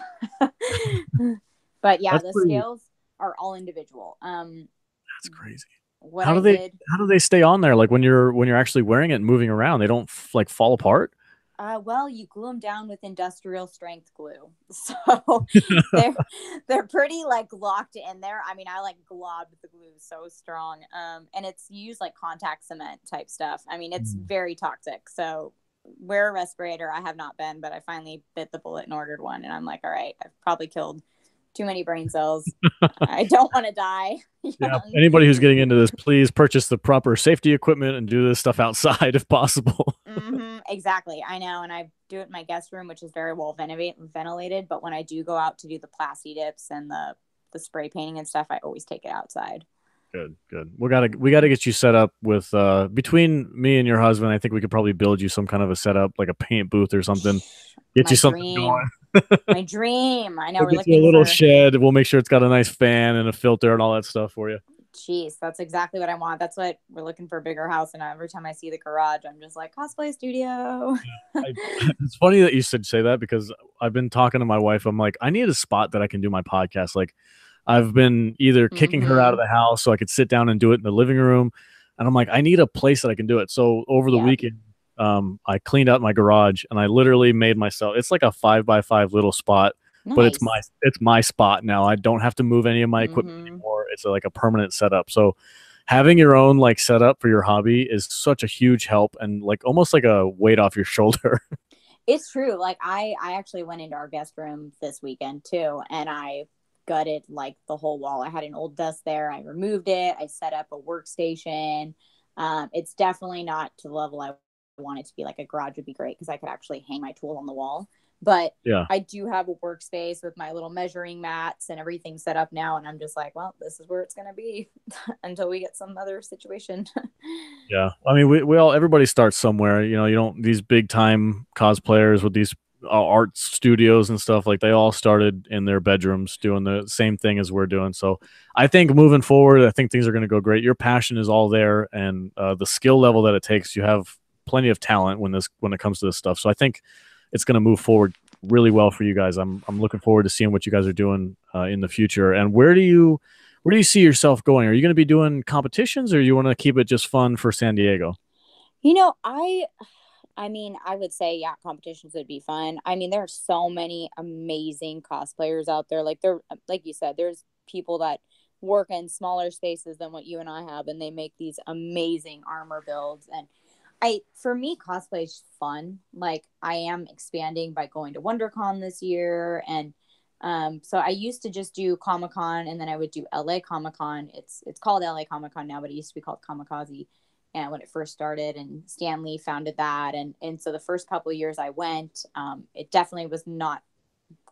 But yeah, That's the pretty. scales are all individual. That's crazy. What I did, How do they stay on there? Like when you're actually wearing it and moving around, they don't like fall apart. well, you glue them down with industrial strength glue, so they're they're pretty like locked in there. I mean, I like globbed the glue so strong, and it's used like contact cement type stuff. I mean, it's Mm. very toxic. So wear a respirator. I have not been, but I finally bit the bullet and ordered one, and I'm like, all right, I've probably killed too many brain cells. I don't want to die Yeah. young. Anybody who's getting into this, please purchase the proper safety equipment and do this stuff outside if possible. Exactly. I know. And I do it in my guest room, which is very well ventilated. But when I do go out to do the plasti dips and the spray painting and stuff, I always take it outside. Good, good. We gotta get you set up with between me and your husband. I think we could probably build you some kind of a setup, like a paint booth or something. Get My you something dream. going. My dream. I know We'll we're get you a looking little for shed. We'll make sure it's got a nice fan and a filter and all that stuff for you. Jeez, that's exactly what I want. That's what we're looking for, a bigger house. And every time I see the garage, I'm just like, cosplay studio. I, it's funny that you should say that because I've been talking to my wife. I'm like, I need a spot that I can do my podcast. Like, I've been either kicking her out of Mm-hmm. the house so I could sit down and do it in the living room, and I'm like, I need a place that I can do it. So over the Yep. weekend, I cleaned out my garage and I literally made myself. It's like a 5 by 5 little spot, but Nice. it's my spot now. I don't have to move any of my equipment Mm-hmm. anymore. It's like a permanent setup. So having your own like setup for your hobby is such a huge help and like almost like a weight off your shoulder. It's true. Like I actually went into our guest room this weekend too, and I gutted like the whole wall. I had an old desk there. I removed it. I set up a workstation. It's definitely not to the level I want it to be. Like a garage would be great because I could actually hang my tools on the wall. But Yeah. I do have a workspace with my little measuring mats and everything set up now, and I'm just like, well, this is where it's gonna be until we get some other situation. Yeah. I mean, we all, everybody starts somewhere. You know, you don't, these big time cosplayers with these art studios and stuff, like they all started in their bedrooms doing the same thing as we're doing. So I think moving forward, I think things are going to go great. Your passion is all there, and the skill level that it takes, you have plenty of talent when it comes to this stuff. So I think it's going to move forward really well for you guys. I'm looking forward to seeing what you guys are doing in the future. And where do you see yourself going? Are you going to be doing competitions, or you want to keep it just fun for San Diego? You know, I mean, I would say yeah, competitions would be fun. I mean, there are so many amazing cosplayers out there. Like there, like you said, there's people that work in smaller spaces than what you and I have, and they make these amazing armor builds. And for me, cosplay is fun. Like I am expanding by going to WonderCon this year, and so I used to just do Comic Con, and then I would do LA Comic Con. It's called LA Comic Con now, but it used to be called Kamikaze. And when it first started, and Stan Lee founded that, and so the first couple of years I went, it definitely was not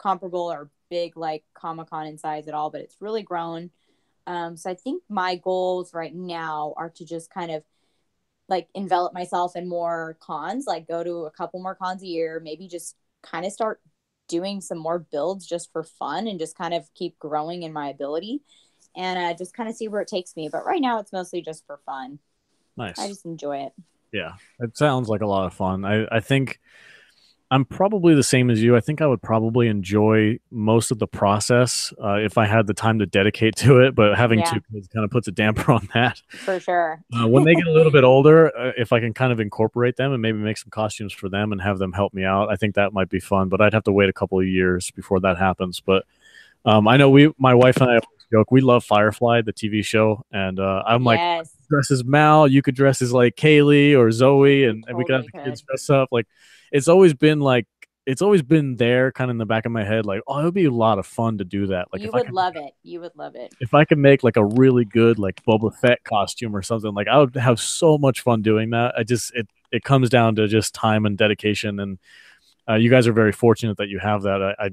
comparable or big like Comic Con in size at all, but it's really grown. So I think my goals right now are to just kind of like envelop myself in more cons, like go to a couple more cons a year, maybe just kind of start doing some more builds just for fun and just kind of keep growing in my ability and just kind of see where it takes me. But right now it's mostly just for fun. I Nice. just enjoy it. Yeah, it sounds like a lot of fun. I think I'm probably the same as you. I think I would probably enjoy most of the process if I had the time to dedicate to it. But having Yeah, two kids kind of puts a damper on that. for sure. When they get a little bit older, if I can kind of incorporate them and maybe make some costumes for them and have them help me out, I think that might be fun. But I'd have to wait a couple of years before that happens. But I know my wife and I always joke, we love Firefly, the TV show, and I'm like, Yes, dress as Mal, you could dress as like Kaylee or Zoe, you and we could have totally the could. kids dress up. It's always been like, it's always been there, kind of in the back of my head, like, oh, it would be a lot of fun to do that. Like You would love it. You would love it. if I could make like a really good like Boba Fett costume or something, like I would have so much fun doing that. It comes down to just time and dedication, and you guys are very fortunate that you have that.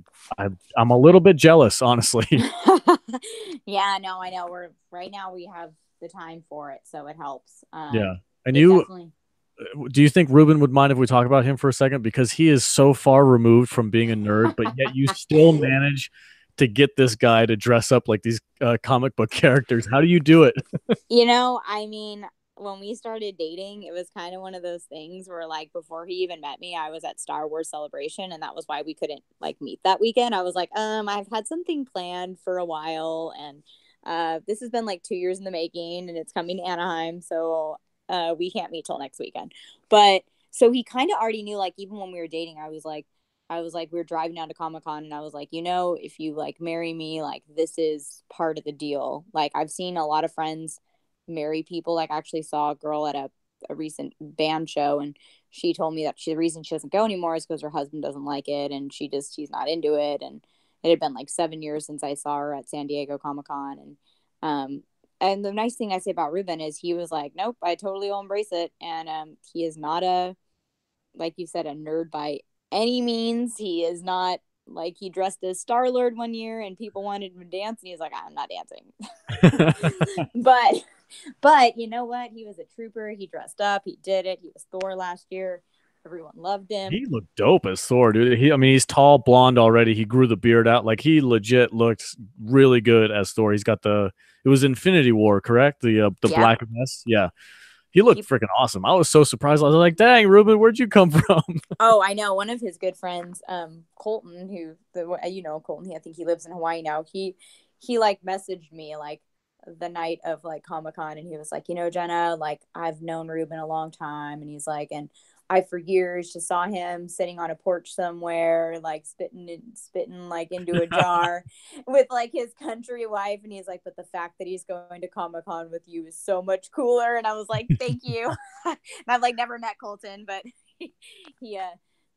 I'm a little bit jealous, honestly. Yeah, no, I know. We're right now we have the time for it, so it helps. Yeah. And It you, definitely. do you think Ruben would mind if we talk about him for a second? Because he is so far removed from being a nerd, but yet you still manage to get this guy to dress up like these comic book characters. How do you do it? I mean, when we started dating, it was kind of one of those things where, like, before he even met me, I was at Star Wars Celebration, and that was why we couldn't like meet that weekend. I was like, I've had something planned for a while, and this has been like 2 years in the making, and it's coming to Anaheim, so we can't meet till next weekend. But so he kind of already knew, like, even when we were dating, I was like, we were driving down to Comic Con, and I was like, if you like marry me, like, this is part of the deal. Like, I've seen a lot of friends marry people. Like, I actually saw a girl at a recent band show, and she told me that the reason she doesn't go anymore is because her husband doesn't like it, and she's not into it. And it had been like 7 years since I saw her at San Diego Comic Con, um, and the nice thing I say about Ruben is he was like, nope, I totally will embrace it, and he is not like you said, a nerd by any means. He is not like he dressed as Star Lord one year and people wanted him to dance, and he's like, I'm not dancing. but you know what? He was a trooper. He dressed up. He did it. He was Thor last year. Everyone loved him. He looked dope as Thor, dude. I mean, he's tall, blonde already. He grew the beard out. Like he legit looked really good as Thor. He's got the. It was Infinity War, correct? The Yep. black vest. Yeah, he looked He, freaking awesome. I was so surprised. I was like, "Dang, Ruben, where'd you come from?" oh, I know. One of his good friends, Colton, Colton. I think he lives in Hawaii now. He like messaged me like the night of like Comic-Con, and he was like, Jenna, like I've known Ruben a long time, and he's like, and I for years just saw him sitting on a porch somewhere, like spitting like into a jar with like his country wife, and he's like, but the fact that he's going to Comic-Con with you is so much cooler, and I was like, thank you. And I've like never met Colton, but he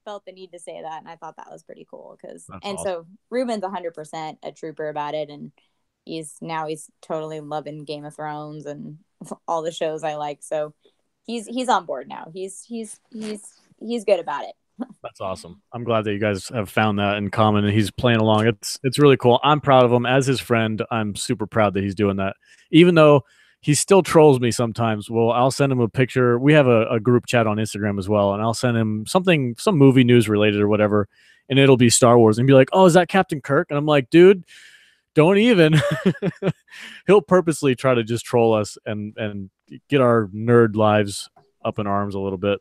felt the need to say that, and I thought that was pretty cool because, That's and awesome. so Ruben's 100% a trooper about it, and he's totally loving Game of Thrones and all the shows I like. So he's on board now. He's good about it. That's awesome. I'm glad that you guys have found that in common and he's playing along. It's really cool. I'm proud of him as his friend. I'm super proud that he's doing that. Even though he still trolls me sometimes. Well, I'll send him a picture. We have a group chat on Instagram as well, and I'll send him some movie news related or whatever, and it'll be Star Wars and be like, "Oh, is that Captain Kirk?" And I'm like, "Dude, don't even." He'll purposely try to just troll us and get our nerd lives up in arms a little bit.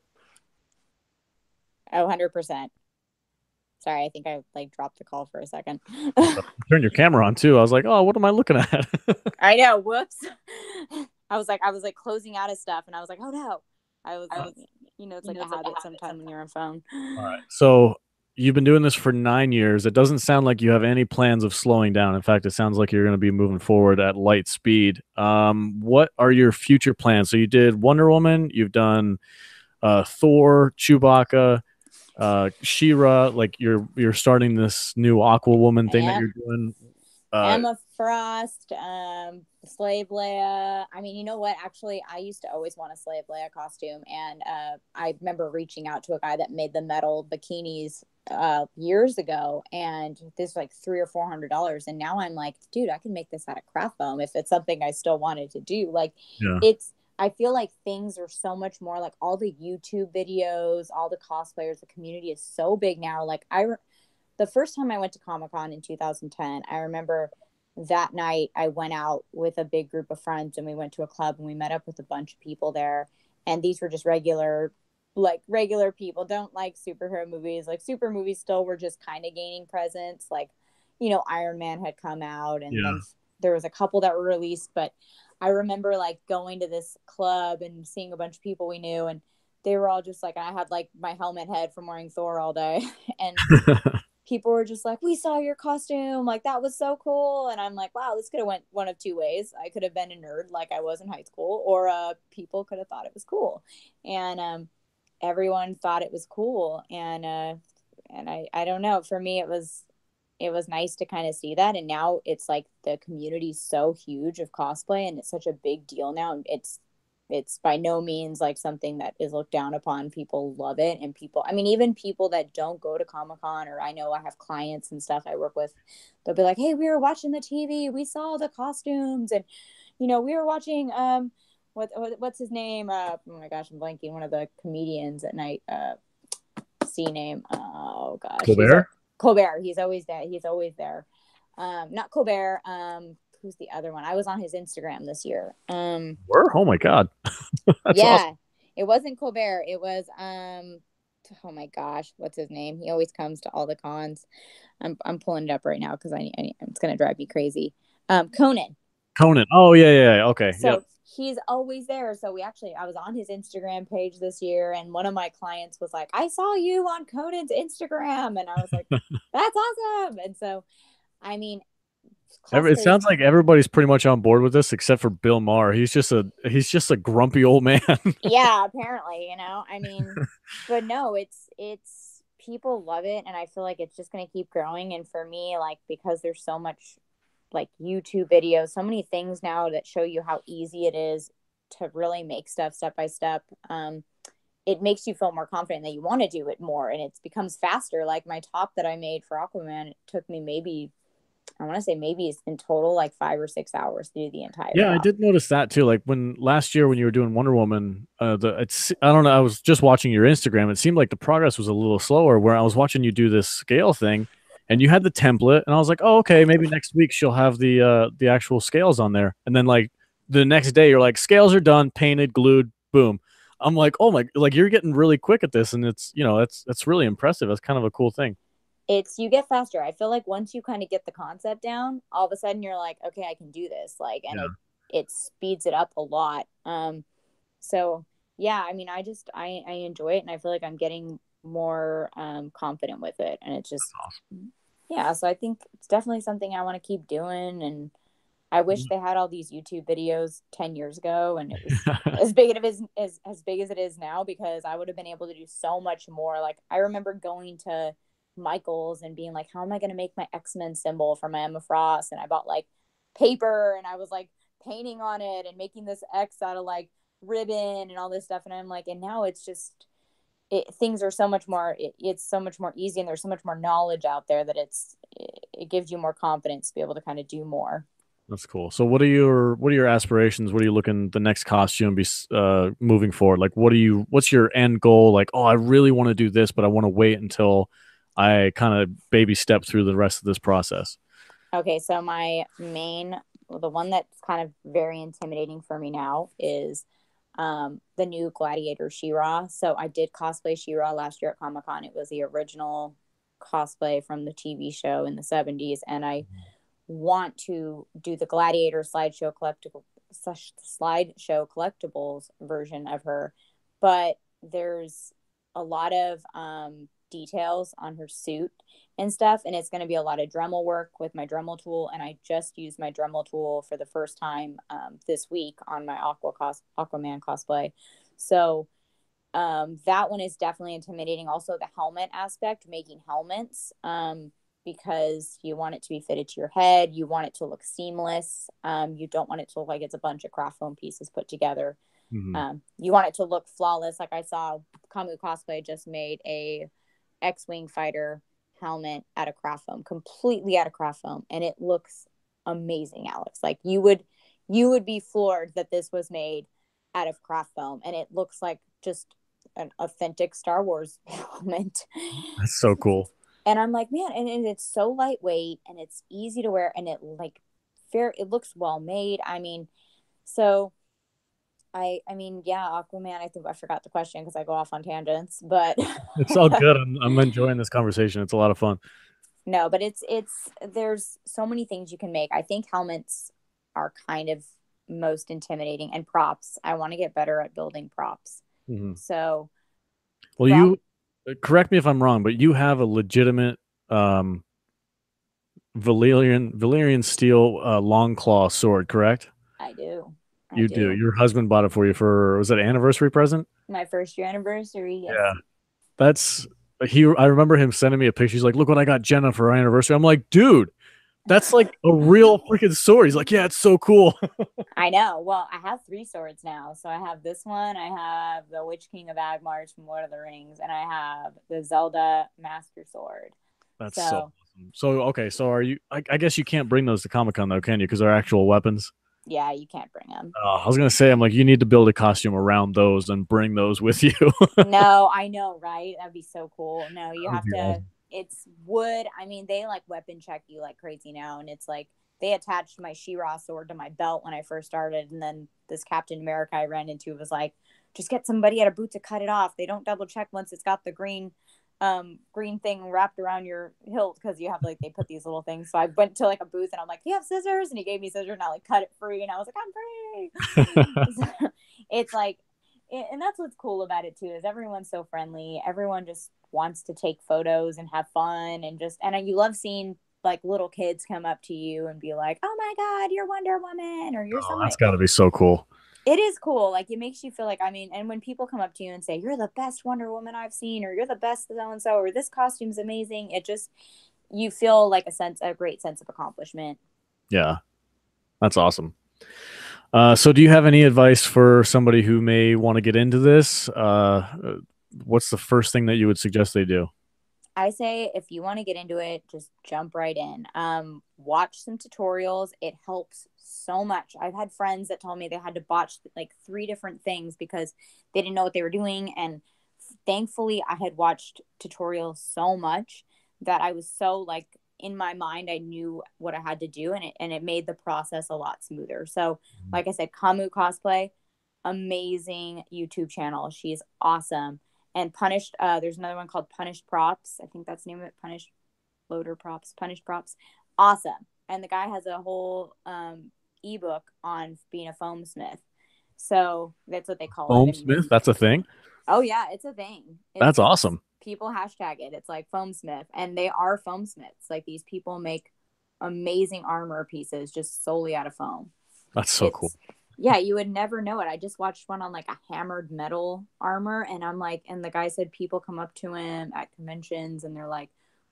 Oh, 100%. Sorry, I think I like dropped the call for a second. Turn your camera on too. I was like, "Oh, what am I looking at?" I know. Whoops. I was like closing out of stuff, and I was like, oh no. It's like a habit sometimes when you're on phone. All right. So you've been doing this for 9 years. It doesn't sound like you have any plans of slowing down. In fact, it sounds like you're going to be moving forward at light speed. What are your future plans? So you did Wonder Woman. You've done Thor, Chewbacca, She-Ra. Like you're starting this new Aqua Woman thing that Yep. you're doing. Uh, Emma Frost, Slave Leia. I mean, you know what? Actually, I used to always want a Slave Leia costume, and I remember reaching out to a guy that made the metal bikinis years ago, and this was like $300 or $400, and now I'm like, dude, I can make this out of craft foam if it's something I still wanted to do. Like, yeah. it's. I feel like things are so much more like all the YouTube videos, all the cosplayers, the community is so big now. Like the first time I went to Comic-Con in 2010, I remember that night I went out with a big group of friends and we went to a club and we met up with a bunch of people there. And these were just regular people, don't like superhero movies. Like super movies still were just kind of gaining presence. Like, Iron Man had come out and Yeah. then there was a couple that were released. But I remember like going to this club and seeing a bunch of people we knew, and they were all just like, I had like my helmet head from wearing Thor all day. And people were just like, we saw your costume, like that was so cool. And I'm like, wow, this could have went one of two ways. I could have been a nerd like I was in high school, or people could have thought it was cool. And everyone thought it was cool. And I don't know, for me it was nice to kind of see that. And now it's like the community's so huge of cosplay and it's such a big deal now. It's by no means like something that is looked down upon. People love it. And I mean, even people that don't go to Comic-Con, or I know I have clients and stuff I work with, they'll be like, hey, we were watching the TV, we saw the costumes, and we were watching what's his name, oh my gosh, I'm blanking, one of the comedians at night, C name, oh gosh, Colbert. Colbert. He's always there. Not Colbert. Who's the other one? I was on his Instagram this year. Where? Oh my God. That's Yeah, awesome. it wasn't Colbert. It was oh my gosh, what's his name? He always comes to all the cons. I'm pulling it up right now because it's gonna drive me crazy. Conan. Conan. Oh yeah. Okay. Yep. So he's always there. So I was on his Instagram page this year, and one of my clients was like, I saw you on Conan's Instagram, and I was like, that's awesome. And so, I mean, It cosplay is, sounds like everybody's pretty much on board with this except for Bill Maher. He's just a grumpy old man. yeah, apparently, I mean, but no, it's people love it, and I feel like it's just going to keep growing. And for me, like, because there's so much like YouTube videos, so many things now that show you how easy it is to really make stuff step by step. It makes you feel more confident that you want to do it more, and it becomes faster. Like my top that I made for Aquaman, it took me maybe I want to say maybe it's in total like 5 or 6 hours to do the entire Yeah, I job. did notice that too. Like when last year when you were doing Wonder Woman, I don't know, I was just watching your Instagram. It seemed like the progress was a little slower where I was watching you do this scale thing and you had the template and I was like, "Oh, okay, maybe next week she'll have the actual scales on there." And then like the next day you're like, "Scales are done, painted, glued, boom." I'm like, "Oh my, like you're getting really quick at this and it's, that's really impressive. That's kind of a cool thing." It's you get faster. I feel like once you kind of get the concept down, all of a sudden you're like, okay, I can do this. Like, and Yeah. it speeds it up a lot. So yeah, I mean, I enjoy it, and I feel like I'm getting more confident with it, and it's just yeah. So I think it's definitely something I want to keep doing, and I wish they had all these YouTube videos 10 years ago, and it was as big as it is now, because I would have been able to do so much more. Like I remember going to Michael's and being like, "How am I going to make my X-Men symbol for my Emma Frost?" And I bought like paper, and I was like painting on it and making this X out of like ribbon and all this stuff. And I'm like, and now it's just things are so much more. It's so much more easy, and there's so much more knowledge out there that it gives you more confidence to be able to kind of do more. That's cool. So what are your aspirations? What are you looking the next costume be moving forward? Like what's your end goal? Like, oh, I really want to do this, but I want to wait until I kind of baby step through the rest of this process. Okay, so the one that's kind of very intimidating for me now is the new Gladiator She-Ra. So I did cosplay She-Ra last year at Comic Con. It was the original cosplay from the TV show in the 70s, and I want to do the Gladiator slideshow collectibles version of her, but there's a lot of details on her suit and stuff, and it's going to be a lot of Dremel work with my Dremel tool. And I just used my Dremel tool for the first time this week on my Aquaman cosplay. So that one is definitely intimidating. Also, the helmet aspect, making helmets, because you want it to be fitted to your head. You want it to look seamless. You don't want it to look like it's a bunch of craft foam pieces put together. Hmm. You want it to look flawless. Like I saw Kamu Cosplay just made a X-Wing fighter helmet out of craft foam, completely out of craft foam, and it looks amazing, Alex. Like you would be floored that this was made out of craft foam, and it looks like just an authentic Star Wars helmet. That's so cool. And I'm like, man, and it's so lightweight and it's easy to wear, and it looks well made. I mean, so I mean, yeah, Aquaman, I think I forgot the question because I go off on tangents, but It's all good. I'm enjoying this conversation. It's a lot of fun. no, but it's there's so many things you can make. I think helmets are kind of most intimidating, and props. I want to get better at building props. Hmm. So Well, prop you correct me if I'm wrong, but you have a legitimate um, Valyrian steel long claw sword, correct? I do. I You do. do. Your husband bought it for you for was it an anniversary present? My first year anniversary, Yeah. yes. That's I remember him sending me a picture. He's like, "Look what I got Jenna for our anniversary." I'm like, "Dude, that's like a real freaking sword." He's like, "Yeah, it's so cool." I know. Well, I have three swords now. So I have this one, I have the Witch King of Agmar from Lord of the Rings, and I have the Zelda Master Sword. That's so So awesome. So okay, so are you I guess you can't bring those to Comic-Con though, can you? Because they're actual weapons. yeah, you can't bring them. I was gonna say, I'm like, you need to build a costume around those and bring those with you. No, I know, right? That'd be so cool. No, That you would have be to. awesome. It's wood. I mean, they like weapon check you like crazy now, and it's like they attached my She-Ra sword to my belt when I first started, and then this Captain America I ran into was like, just get somebody at a booth to cut it off. They don't double check once it's got the green thing wrapped around your hilt, because you have like they put these little things. So I went to like a booth and I'm like, "Do you have scissors?" And he gave me scissors, and I like cut it free, and I was like, "I'm free." So it's like, and that's what's cool about it too, is everyone's so friendly. Everyone just wants to take photos and have fun, and you love seeing like little kids come up to you and be like, "Oh my God, you're Wonder Woman," or "You're Oh, somebody." that's got to be so cool. It is cool. Like it makes you feel like, I mean, and when people come up to you and say, "You're the best Wonder Woman I've seen," or "You're the best so and so," or "This costume's amazing," it just you feel like a great sense of accomplishment. Yeah, that's awesome. So do you have any advice for somebody who may want to get into this? What's the first thing that you would suggest they do? I say if you want to get into it, just jump right in. Watch some tutorials. It helps so much. I've had friends that told me they had to watch like 3 different things because they didn't know what they were doing. And thankfully, I had watched tutorials so much that I was so like in my mind, I knew what I had to do, and it made the process a lot smoother. So, like I said, Kamu Cosplay, amazing YouTube channel. She's awesome. And Punished, there's another one called Punished Props. I think that's the name of it. Punished Loader Props, Punished Props. Awesome. And the guy has a whole ebook on being a foam smith. So that's what they call it. Foam Smith, that's a thing. Oh yeah, it's a thing. That's awesome. People hashtag it. It's like foam smith, and they are foam smiths. Like these people make amazing armor pieces just solely out of foam. That's so cool. Yeah, you would never know it. I just watched one on like a hammered metal armor, and I'm like, and the guy said people come up to him at conventions and they're like,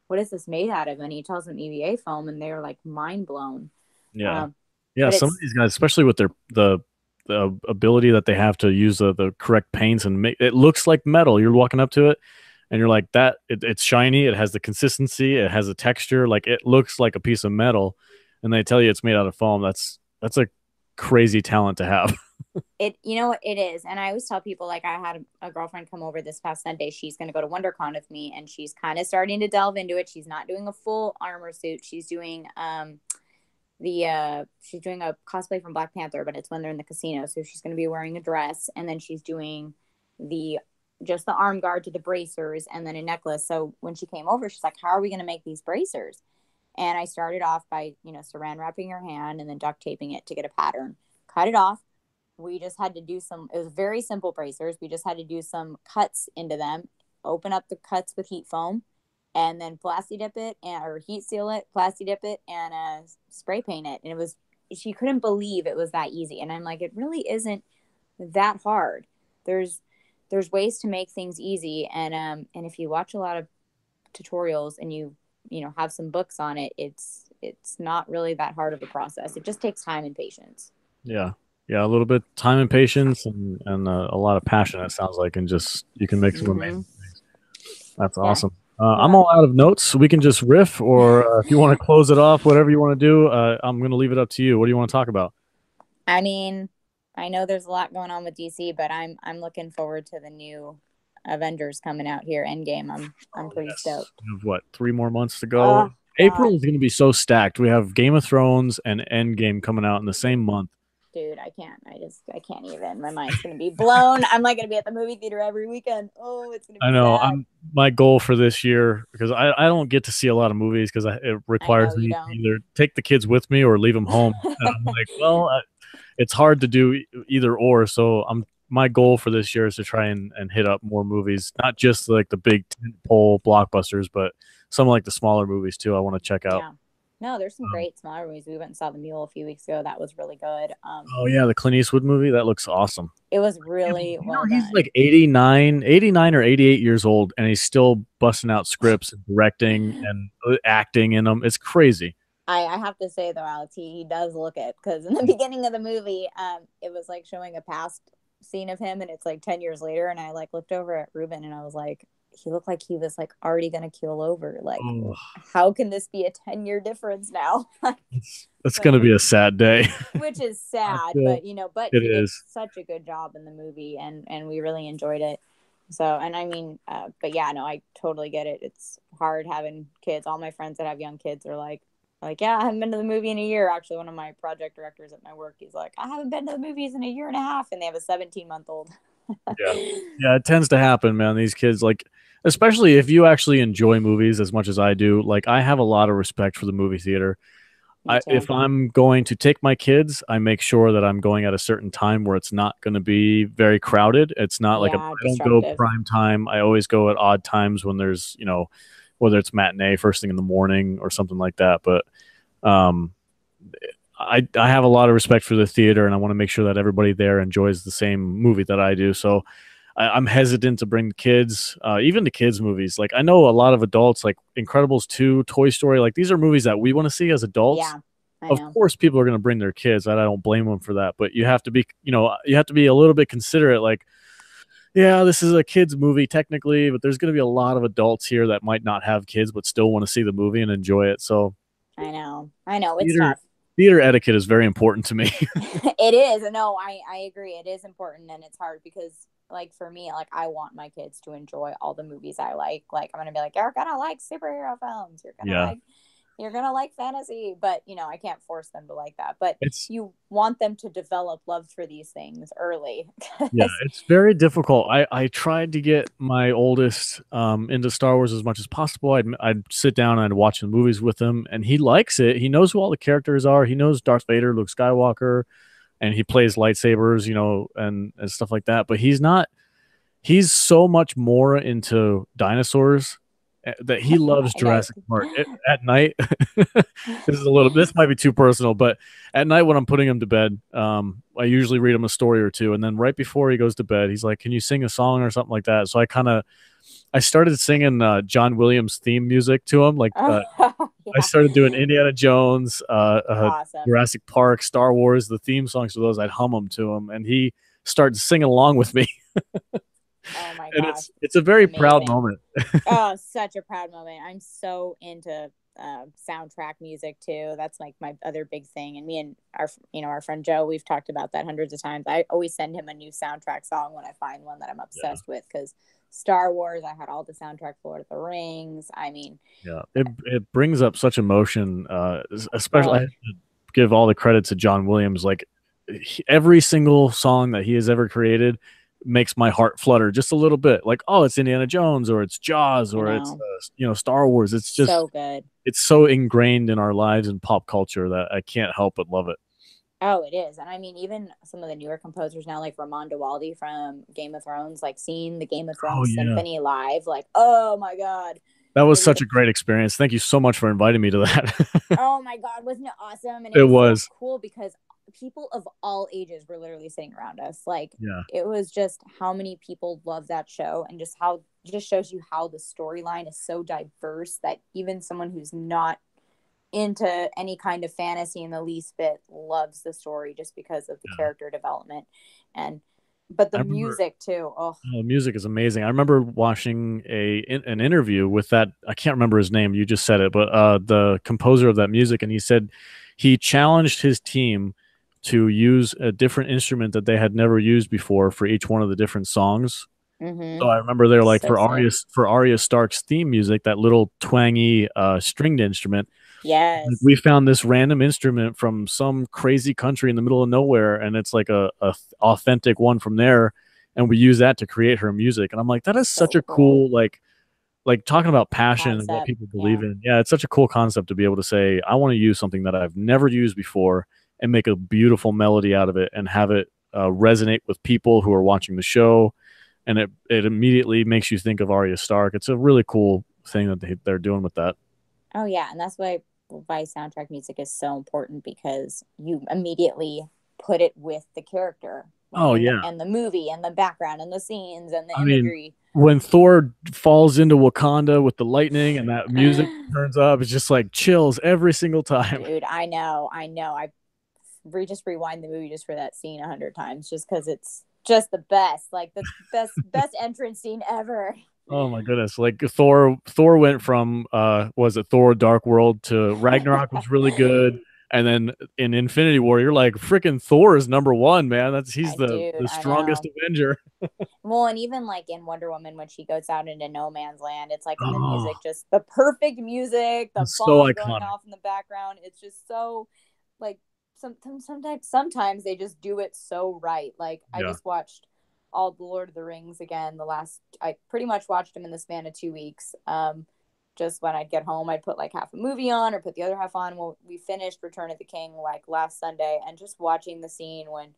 "What is this made out of?" And he tells them EVA foam, and they're like mind blown. Yeah, yeah. Some of these guys, especially with the ability that they have to use the correct paints and make it looks like metal. You're walking up to it, and you're like, that it's shiny. It has the consistency. It has a texture. Like it looks like a piece of metal, and they tell you it's made out of foam. That's a crazy talent to have. It, you know, it is. And I always tell people, like, I had a girlfriend come over this past Sunday. She's going to go to WonderCon with me, and she's kind of starting to delve into it. She's not doing a full armor suit. She's doing she's doing a cosplay from Black Panther, but it's when they're in the casino. So she's going to be wearing a dress, and then she's doing just the arm guard to the bracers and then a necklace. So when she came over, she's like, how are we going to make these bracers? And I started off by, saran wrapping her hand and then duct taping it to get a pattern, cut it off. We just had to do it was very simple bracers. We just had to do some cuts into them, open up the cuts with heat foam, and then plasti dip it or heat seal it, plasti dip it, and spray paint it. And she couldn't believe it was that easy. And I'm like, it really isn't that hard. There's ways to make things easy. And if you watch a lot of tutorials and you have some books on it, it's not really that hard of a process. It just takes time and patience. Yeah. Yeah, a little bit time and patience and a lot of passion, it sounds like, and just you can make some amazing things. That's awesome. I'm all out of notes, so we can just riff, or if you want to close it off, whatever you want to do, I'm going to leave it up to you. What do you want to talk about? I mean, I know there's a lot going on with DC, but I'm looking forward to the new Avengers coming out here, Endgame. I'm pretty stoked. We have, what, 3 more months to go? April is going to be so stacked. We have Game of Thrones and Endgame coming out in the same month. Dude, I can't even. My mind's going to be blown. I'm like going to be at the movie theater every weekend. Oh, it's going to be I know. sad. My goal for this year, because I don't get to see a lot of movies because it requires me to either take the kids with me or leave them home. And I'm like, well, it's hard to do either or. So my goal for this year is to try and hit up more movies, not just like the big tentpole blockbusters, but some like the smaller movies too. I want to check out. Yeah. No, there's some great smaller movies. We went and saw The Mule a few weeks ago. That was really good. Oh yeah, the Clint Eastwood movie, that looks awesome. It was really well he's done. like 89 or 88 years old, and he's still busting out scripts and directing and acting in them. It's crazy. I have to say though, Alex, he does look it, because in the beginning of the movie, it was like showing a past scene of him, and it's like 10 years later, and I like looked over at Ruben and I was like, he looked like he was like already gonna keel over. Like, how can this be a 10-year difference now? That's gonna be a sad day. Which is sad, but he did such a good job in the movie, and we really enjoyed it. So, and I mean, but yeah, no, I totally get it. It's hard having kids. All my friends that have young kids are like, yeah, I haven't been to the movie in a year. Actually, one of my project directors at my work, he's like, I haven't been to the movies in a year and a half, and they have a 17-month-old. Yeah, it tends to happen, man. These kids, like, especially if you actually enjoy movies as much as I do, like, I have a lot of respect for the movie theater. If I'm going to take my kids, I make sure that I'm going at a certain time where it's not going to be very crowded. It's not like I don't go prime time. I always go at odd times when there's, whether it's matinee first thing in the morning or something like that. But I have a lot of respect for the theater, and I want to make sure that everybody there enjoys the same movie that I do. So I'm hesitant to bring the kids, even the kids' movies. Like, I know a lot of adults, like Incredibles 2, Toy Story, like these are movies that we want to see as adults. Yeah, of course, people are going to bring their kids. I don't blame them for that. But you have to be, you have to be a little bit considerate. Like, yeah, this is a kids movie technically, but there's going to be a lot of adults here that might not have kids but still want to see the movie and enjoy it. So I know, it's theater tough. theater etiquette is very important to me. It is. No, I agree. It is important, and it's hard because like for me, like I want my kids to enjoy all the movies I like. Like I'm gonna be like, you're gonna like superhero films. Yeah, You're gonna like fantasy, but I can't force them to like that. But it's you want them to develop love for these things early. yeah, it's very difficult. I tried to get my oldest into Star Wars as much as possible. I'd sit down and I'd watch the movies with him, and he likes it. He knows who all the characters are. He knows Darth Vader, Luke Skywalker, and he plays lightsabers, and stuff like that. But he's so much more into dinosaurs that he loves I know. Jurassic Park. At night, this might be too personal, but at night when I'm putting him to bed, I usually read him a story or two, and then right before he goes to bed, he's like, "Can you sing a song or something like that?" So I started singing John Williams theme music to him. Like Oh, I yeah. started doing Indiana Jones, Awesome. Jurassic Park, Star Wars, the theme songs for those. I'd hum them to him, and he started singing along with me. Oh my And gosh. it's a very proud Amazing. moment. Oh, such a proud moment. I'm so into soundtrack music too. That's like my other big thing. And me and our friend Joe, we've talked about that hundreds of times. I always send him a new soundtrack song when I find one that I'm Yeah, obsessed with because Star Wars, I had all the soundtrack for Lord of the Rings. I mean, yeah. It brings up such emotion. Especially I oh, have to give all the credit to John Williams. Like every single song that he has ever created makes my heart flutter just a little bit. Like, oh, it's Indiana Jones or it's Jaws I or it's know. Star Wars. So good. It's so ingrained in our lives and pop culture that I can't help but love it. Oh, it is. And I mean, even some of the newer composers now, like Ramon Diwali from Game of Thrones, like seeing the Game of Oh Thrones yeah. symphony live, like, oh my God. That was It was such a great experience. Thank you so much for inviting me to that. oh my God, wasn't it awesome? And it It was so was. cool because people of all ages were literally sitting around us. Like Yeah. it was just how many people love that show and just how just shows you how the storyline is so diverse that even someone who's not into any kind of fantasy in the least bit loves the story just because of the Yeah. character development and but the I remember music too. Oh, the music is amazing. I remember watching an interview with that. I can't remember his name. You just said it, but the composer of that music, and he said he challenged his team to use a different instrument that they had never used before for each one of the different songs. So mm-hmm. I remember they're like So sick. For Arya Stark's theme music, that little twangy stringed instrument. Yes. We found this random instrument from some crazy country in the middle of nowhere, and it's like a authentic one from there, and we use that to create her music. And I'm like, that is such So a cool cool like talking about passion and what concept. people believe Yeah. in. Yeah, it's such a cool concept to be able to say, I want to use something that I've never used before and make a beautiful melody out of it and have it resonate with people who are watching the show, and it immediately makes you think of Arya Stark. It's a really cool thing that they're doing with that. Oh yeah, and that's why soundtrack music is so important because you immediately put it with the character like Oh yeah. and the movie and the background and the scenes and the I mean, imagery. when Thor falls into Wakanda with the lightning and that music turns up, it's just like chills every single time. Dude, I know. Just rewind the movie just for that scene 100 times just because it's just the best, like the best entrance scene ever. Oh my goodness. Like Thor went from was it Thor Dark World to Ragnarok was really good. And then in Infinity War, you're like, freaking Thor is number one, man. He's Dude, the I strongest know. Avenger. Well, and even like in Wonder Woman when she goes out into no man's land, it's like in the Oh, music, just the perfect music, the it's so bomb going iconic. off in the background. It's just so like sometimes they just do it so right. Like I Yeah. just watched all the Lord of the Rings again. I pretty much watched them in the span of 2 weeks. Just when I'd get home, I'd put like half a movie on or put the other half on. Well, we finished Return of the King like last Sunday, and just watching the scene when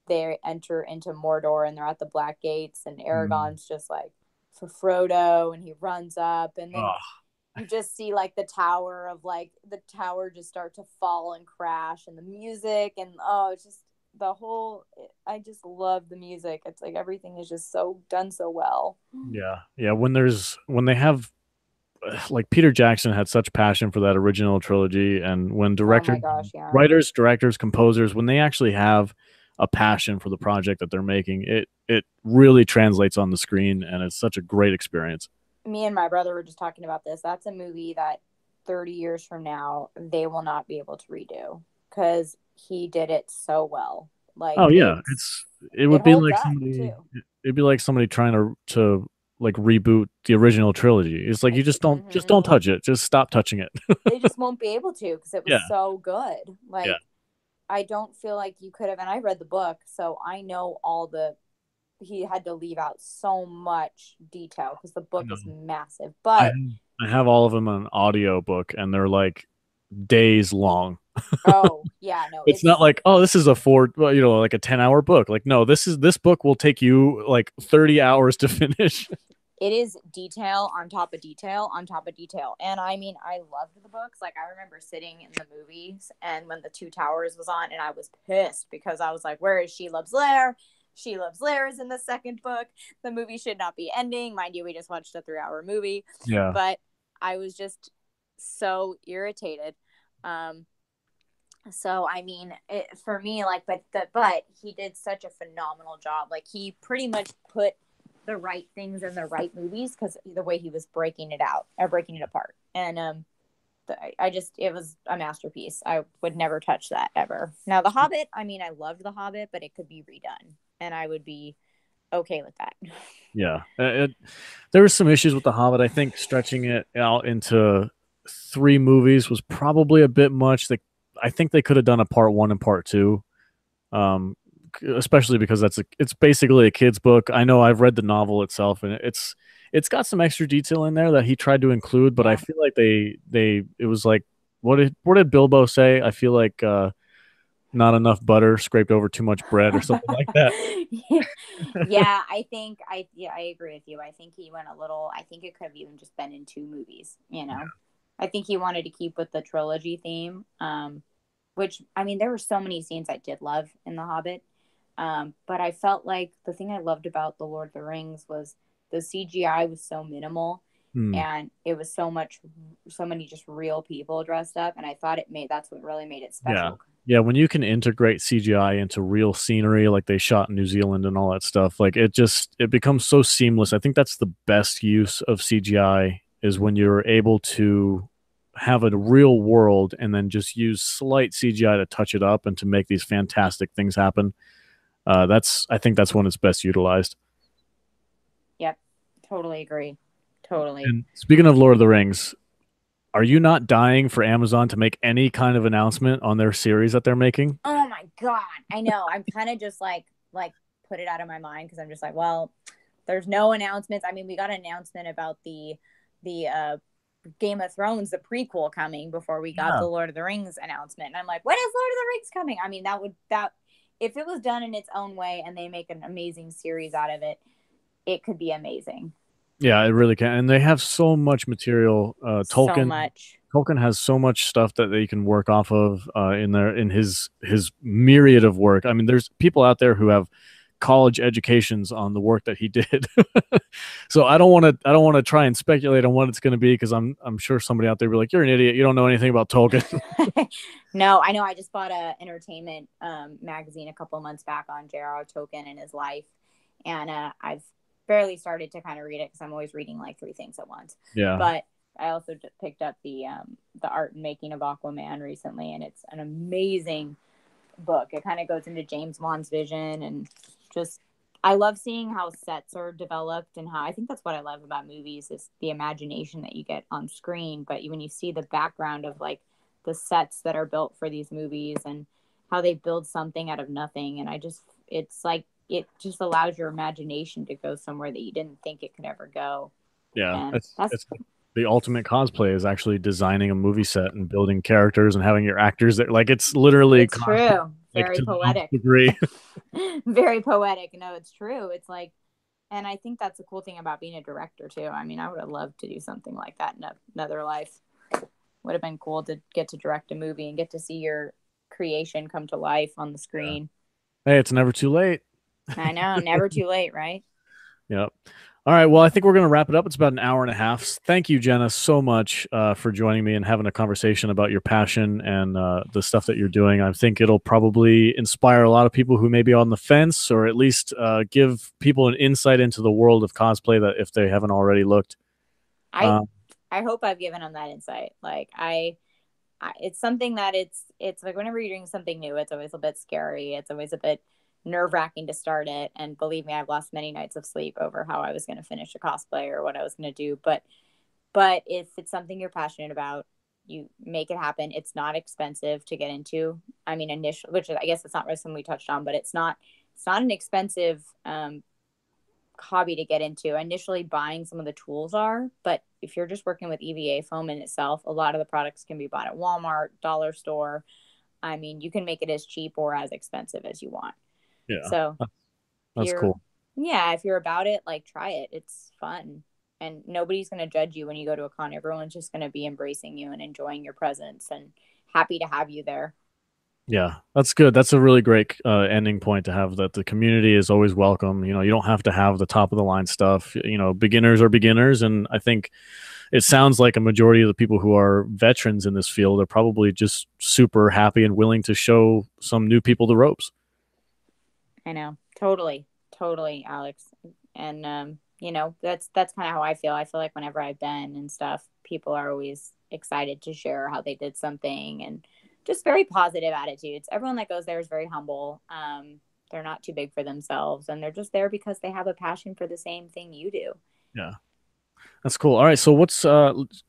they enter into Mordor and they're at the Black Gates and Mm. Aragorn's just like for Frodo and he runs up and then Oh, you just see like the tower just start to fall and crash and the music and oh it's just the whole I just love the music. It's like everything is just so done so well. yeah. Yeah. When they have like Peter Jackson had such passion for that original trilogy, and when Oh my gosh, yeah. directors, composers, when they actually have a passion for the project that they're making, it really translates on the screen, and it's such a great experience. Me and my brother were just talking about this. That's a movie that 30 years from now they will not be able to redo because he did it so well. Like Oh yeah, it it would be holds like up too. it'd be like somebody trying to like reboot the original trilogy. It's like you just Mm-hmm. don't touch it. Just stop touching it. They just won't be able to because it was Yeah. so good. Yeah. Like I don't feel like you could have. And I read the book, so I know all the he had to leave out so much detail because the I book know. is massive. I But have, I have all of them on audio book, and they're like days long. oh yeah, no, It's not it's like, oh, this is a well, like a 10-hour book. Like, no, this book will take you like 30 hours to finish. it is detail on top of detail on top of detail. And I mean, I loved the books. Like I remember sitting in the movies and when the Two Towers was on, and I was pissed because I was like, where is She Loves Lair? She Loves Lair is in the second book. The movie should not be ending. Mind you, we just watched a 3-hour movie, Yeah. but I was just so irritated. Um, so I mean, for me, like, but he did such a phenomenal job. Like he pretty much put the right things in the right movies because the way he was breaking it out or breaking it apart, and I just it was a masterpiece. I would never touch that ever. Now The Hobbit, I mean, I loved The Hobbit, but it could be redone, and I would be okay with that. Yeah. There were some issues with The Hobbit. I think stretching it out into 3 movies was probably a bit much. I think they could have done a part 1 and part 2. Um, Especially because it's basically a kid's book. I know I've read the novel itself, and it's got some extra detail in there that he tried to include, but I Yeah. feel like it was like, what did Bilbo say? I feel like not enough butter scraped over too much bread or something like that. Yeah, I agree with you. I think he went a little. I think it could have even just been in 2 movies. I think he wanted to keep with the trilogy theme. Which I mean, there were so many scenes I did love in The Hobbit. But I felt like the thing I loved about The Lord of the Rings was the CGI was so minimal Hmm. and it was so many just real people dressed up. And I thought that's what really made it Yeah. special. Yeah, when you can integrate CGI into real scenery like they shot in New Zealand and all that stuff, like it becomes so seamless. I think that's the best use of CGI is when you're able to have a real world and then just use slight CGI to touch it up and to make these fantastic things happen. I think that's when it's best utilized. Yep. Totally agree. Totally. And speaking of Lord of the Rings, are you not dying for Amazon to make any kind of announcement on their series that they're making? Oh my God. I know. I'm kind of just like put it out of my mind because I'm just like, well, there's no announcements. I mean, we got an announcement about the Game of Thrones, the prequel coming before we got Yeah. the Lord of the Rings announcement. And I'm like, when is Lord of the Rings coming? I mean, that if it was done in its own way and they make an amazing series out of it, it could be amazing. Yeah, it really can. And they have so much material. So much. Tolkien has so much stuff that they can work off of in his myriad of work. I mean, there's people out there who have college educations on the work that he did. So I don't want to try and speculate on what it's going to be because I'm sure somebody out there will be like, you're an idiot. You don't know anything about Tolkien. No, I know. I just bought a entertainment magazine a couple months back on J.R.R. Tolkien and his life, and I've barely started to kind of read it because I'm always reading like 3 things at once. Yeah. But I also picked up the art and making of Aquaman recently, and it's an amazing book. It kind of goes into James Wan's vision, and just I love seeing how sets are developed and how I think that's what I love about movies is the imagination that you get on screen. But when you see the background of like the sets that are built for these movies and how they build something out of nothing, and it's like it just allows your imagination to go somewhere that you didn't think it could ever go. Yeah. And that's It's the ultimate cosplay is actually designing a movie set and building characters and having your actors there. Like it's literally it's true. like Very to the nth poetic. degree. Very poetic. No, it's true. It's like, and I think that's the cool thing about being a director too. I mean, I would have loved to do something like that in another life. Would have been cool to get to direct a movie and get to see your creation come to life on the Yeah. screen. Hey, it's never too late. I know, never too late, right? Yep. All right. Well, I think we're going to wrap it up. It's about an hour and a half. Thank you, Jenna, so much for joining me and having a conversation about your passion and the stuff that you're doing. I think it'll probably inspire a lot of people who may be on the fence, or at least give people an insight into the world of cosplay that if they haven't already looked. I Um, I hope I've given them that insight. Like it's something that it's like whenever you're doing something new, it's always a bit scary. It's always a bit nerve wracking to start it. And believe me, I've lost many nights of sleep over how I was going to finish a cosplay or what I was going to do. But if it's something you're passionate about, you make it happen. It's not expensive to get into. I mean, initially, which I guess it's not really something we touched on, but it's not an expensive hobby to get into. Initially, buying some of the tools are, but if you're just working with EVA foam in itself, a lot of the products can be bought at Walmart, dollar store. I mean, you can make it as cheap or as expensive as you want. yeah, So if that's you're, cool. yeah, if you're about it, like try it. It's fun. And nobody's going to judge you when you go to a con. Everyone's just going to be embracing you and enjoying your presence and happy to have you there. Yeah, that's good. That's a really great ending point to have, that the community is always welcome. You know, you don't have to have the top of the line stuff. You know, beginners are beginners. And I think it sounds like a majority of the people who are veterans in this field are probably just super happy and willing to show some new people the ropes. I know. Totally. Totally, Alex. And that's kind of how I feel. I feel like whenever I've been and stuff, people are always excited to share how they did something and just very positive attitudes. Everyone that goes there is very humble. They're not too big for themselves and they're just there because they have a passion for the same thing you do. Yeah. That's cool. All right, so what's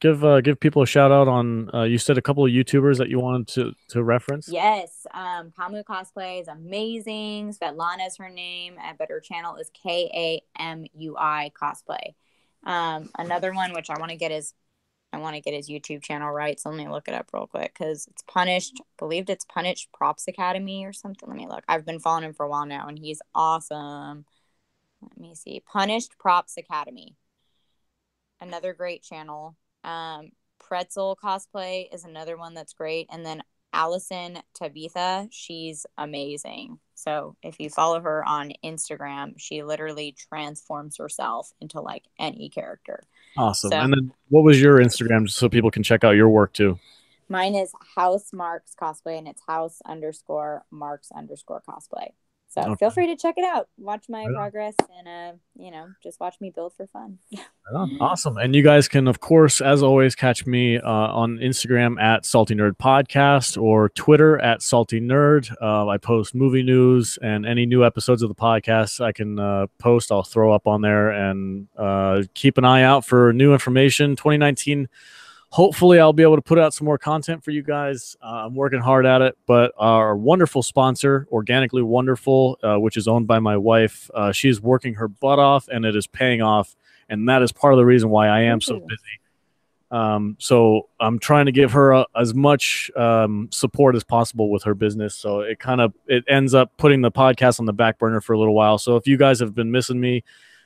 give people a shout out on you said a couple of YouTubers that you wanted to reference? Yes, Kamu Cosplay is amazing. Svetlana is her name, but her channel is KAMUI Cosplay. Another one which I want to get his YouTube channel right, so let me look it up real quick because it's Punished. I believed it's Punished Props Academy or something. Let me look. I've been following him for a while now, and he's awesome. Let me see. Punished Props Academy, another great channel. Pretzel Cosplay is another one that's great, and then Allison Tabitha, she's amazing. So if you follow her on Instagram, she literally transforms herself into like any character. Awesome. So And then what was your Instagram, just so people can check out your work too? mine is House Marks Cosplay, and it's house_marks_cosplay. So feel Okay. free to check it out. Watch my Right on. progress and just watch me build for fun. Right on. Awesome. And you guys can, of course, as always, catch me on Instagram at Salty Nerd Podcast or Twitter at Salty Nerd. I post movie news and any new episodes of the podcast I can post, I'll throw up on there, and keep an eye out for new information. 2019, hopefully I'll be able to put out some more content for you guys. I'm working hard at it, but our wonderful sponsor, Organically Wonderful, which is owned by my wife, she's working her butt off and it is paying off. And that is part of the reason why I am so busy. So I'm trying to give her as much support as possible with her business. So it ends up putting the podcast on the back burner for a little while. So if you guys have been missing me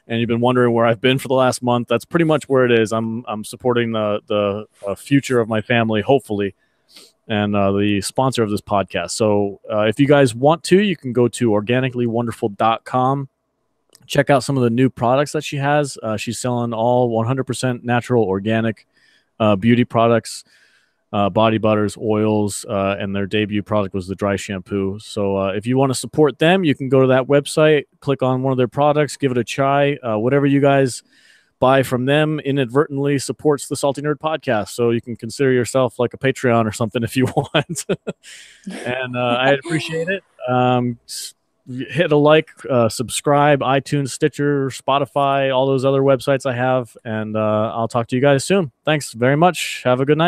and you've been wondering where I've been for the last month, that's pretty much where it is. I'm supporting the future of my family, hopefully, and the sponsor of this podcast. So if you guys want to, you can go to organicallywonderful.com. Check out some of the new products that she has. She's selling all 100% natural, organic beauty products, body butters, oils, and their debut product was the dry shampoo. So if you want to support them, you can go to that website, click on one of their products, give it a try. Whatever you guys buy from them inadvertently supports the Salty Nerd Podcast. So you can consider yourself like a Patreon or something if you want. And I appreciate it. Hit a like, subscribe, iTunes, Stitcher, Spotify, all those other websites I have. And I'll talk to you guys soon. Thanks very much. Have a good night.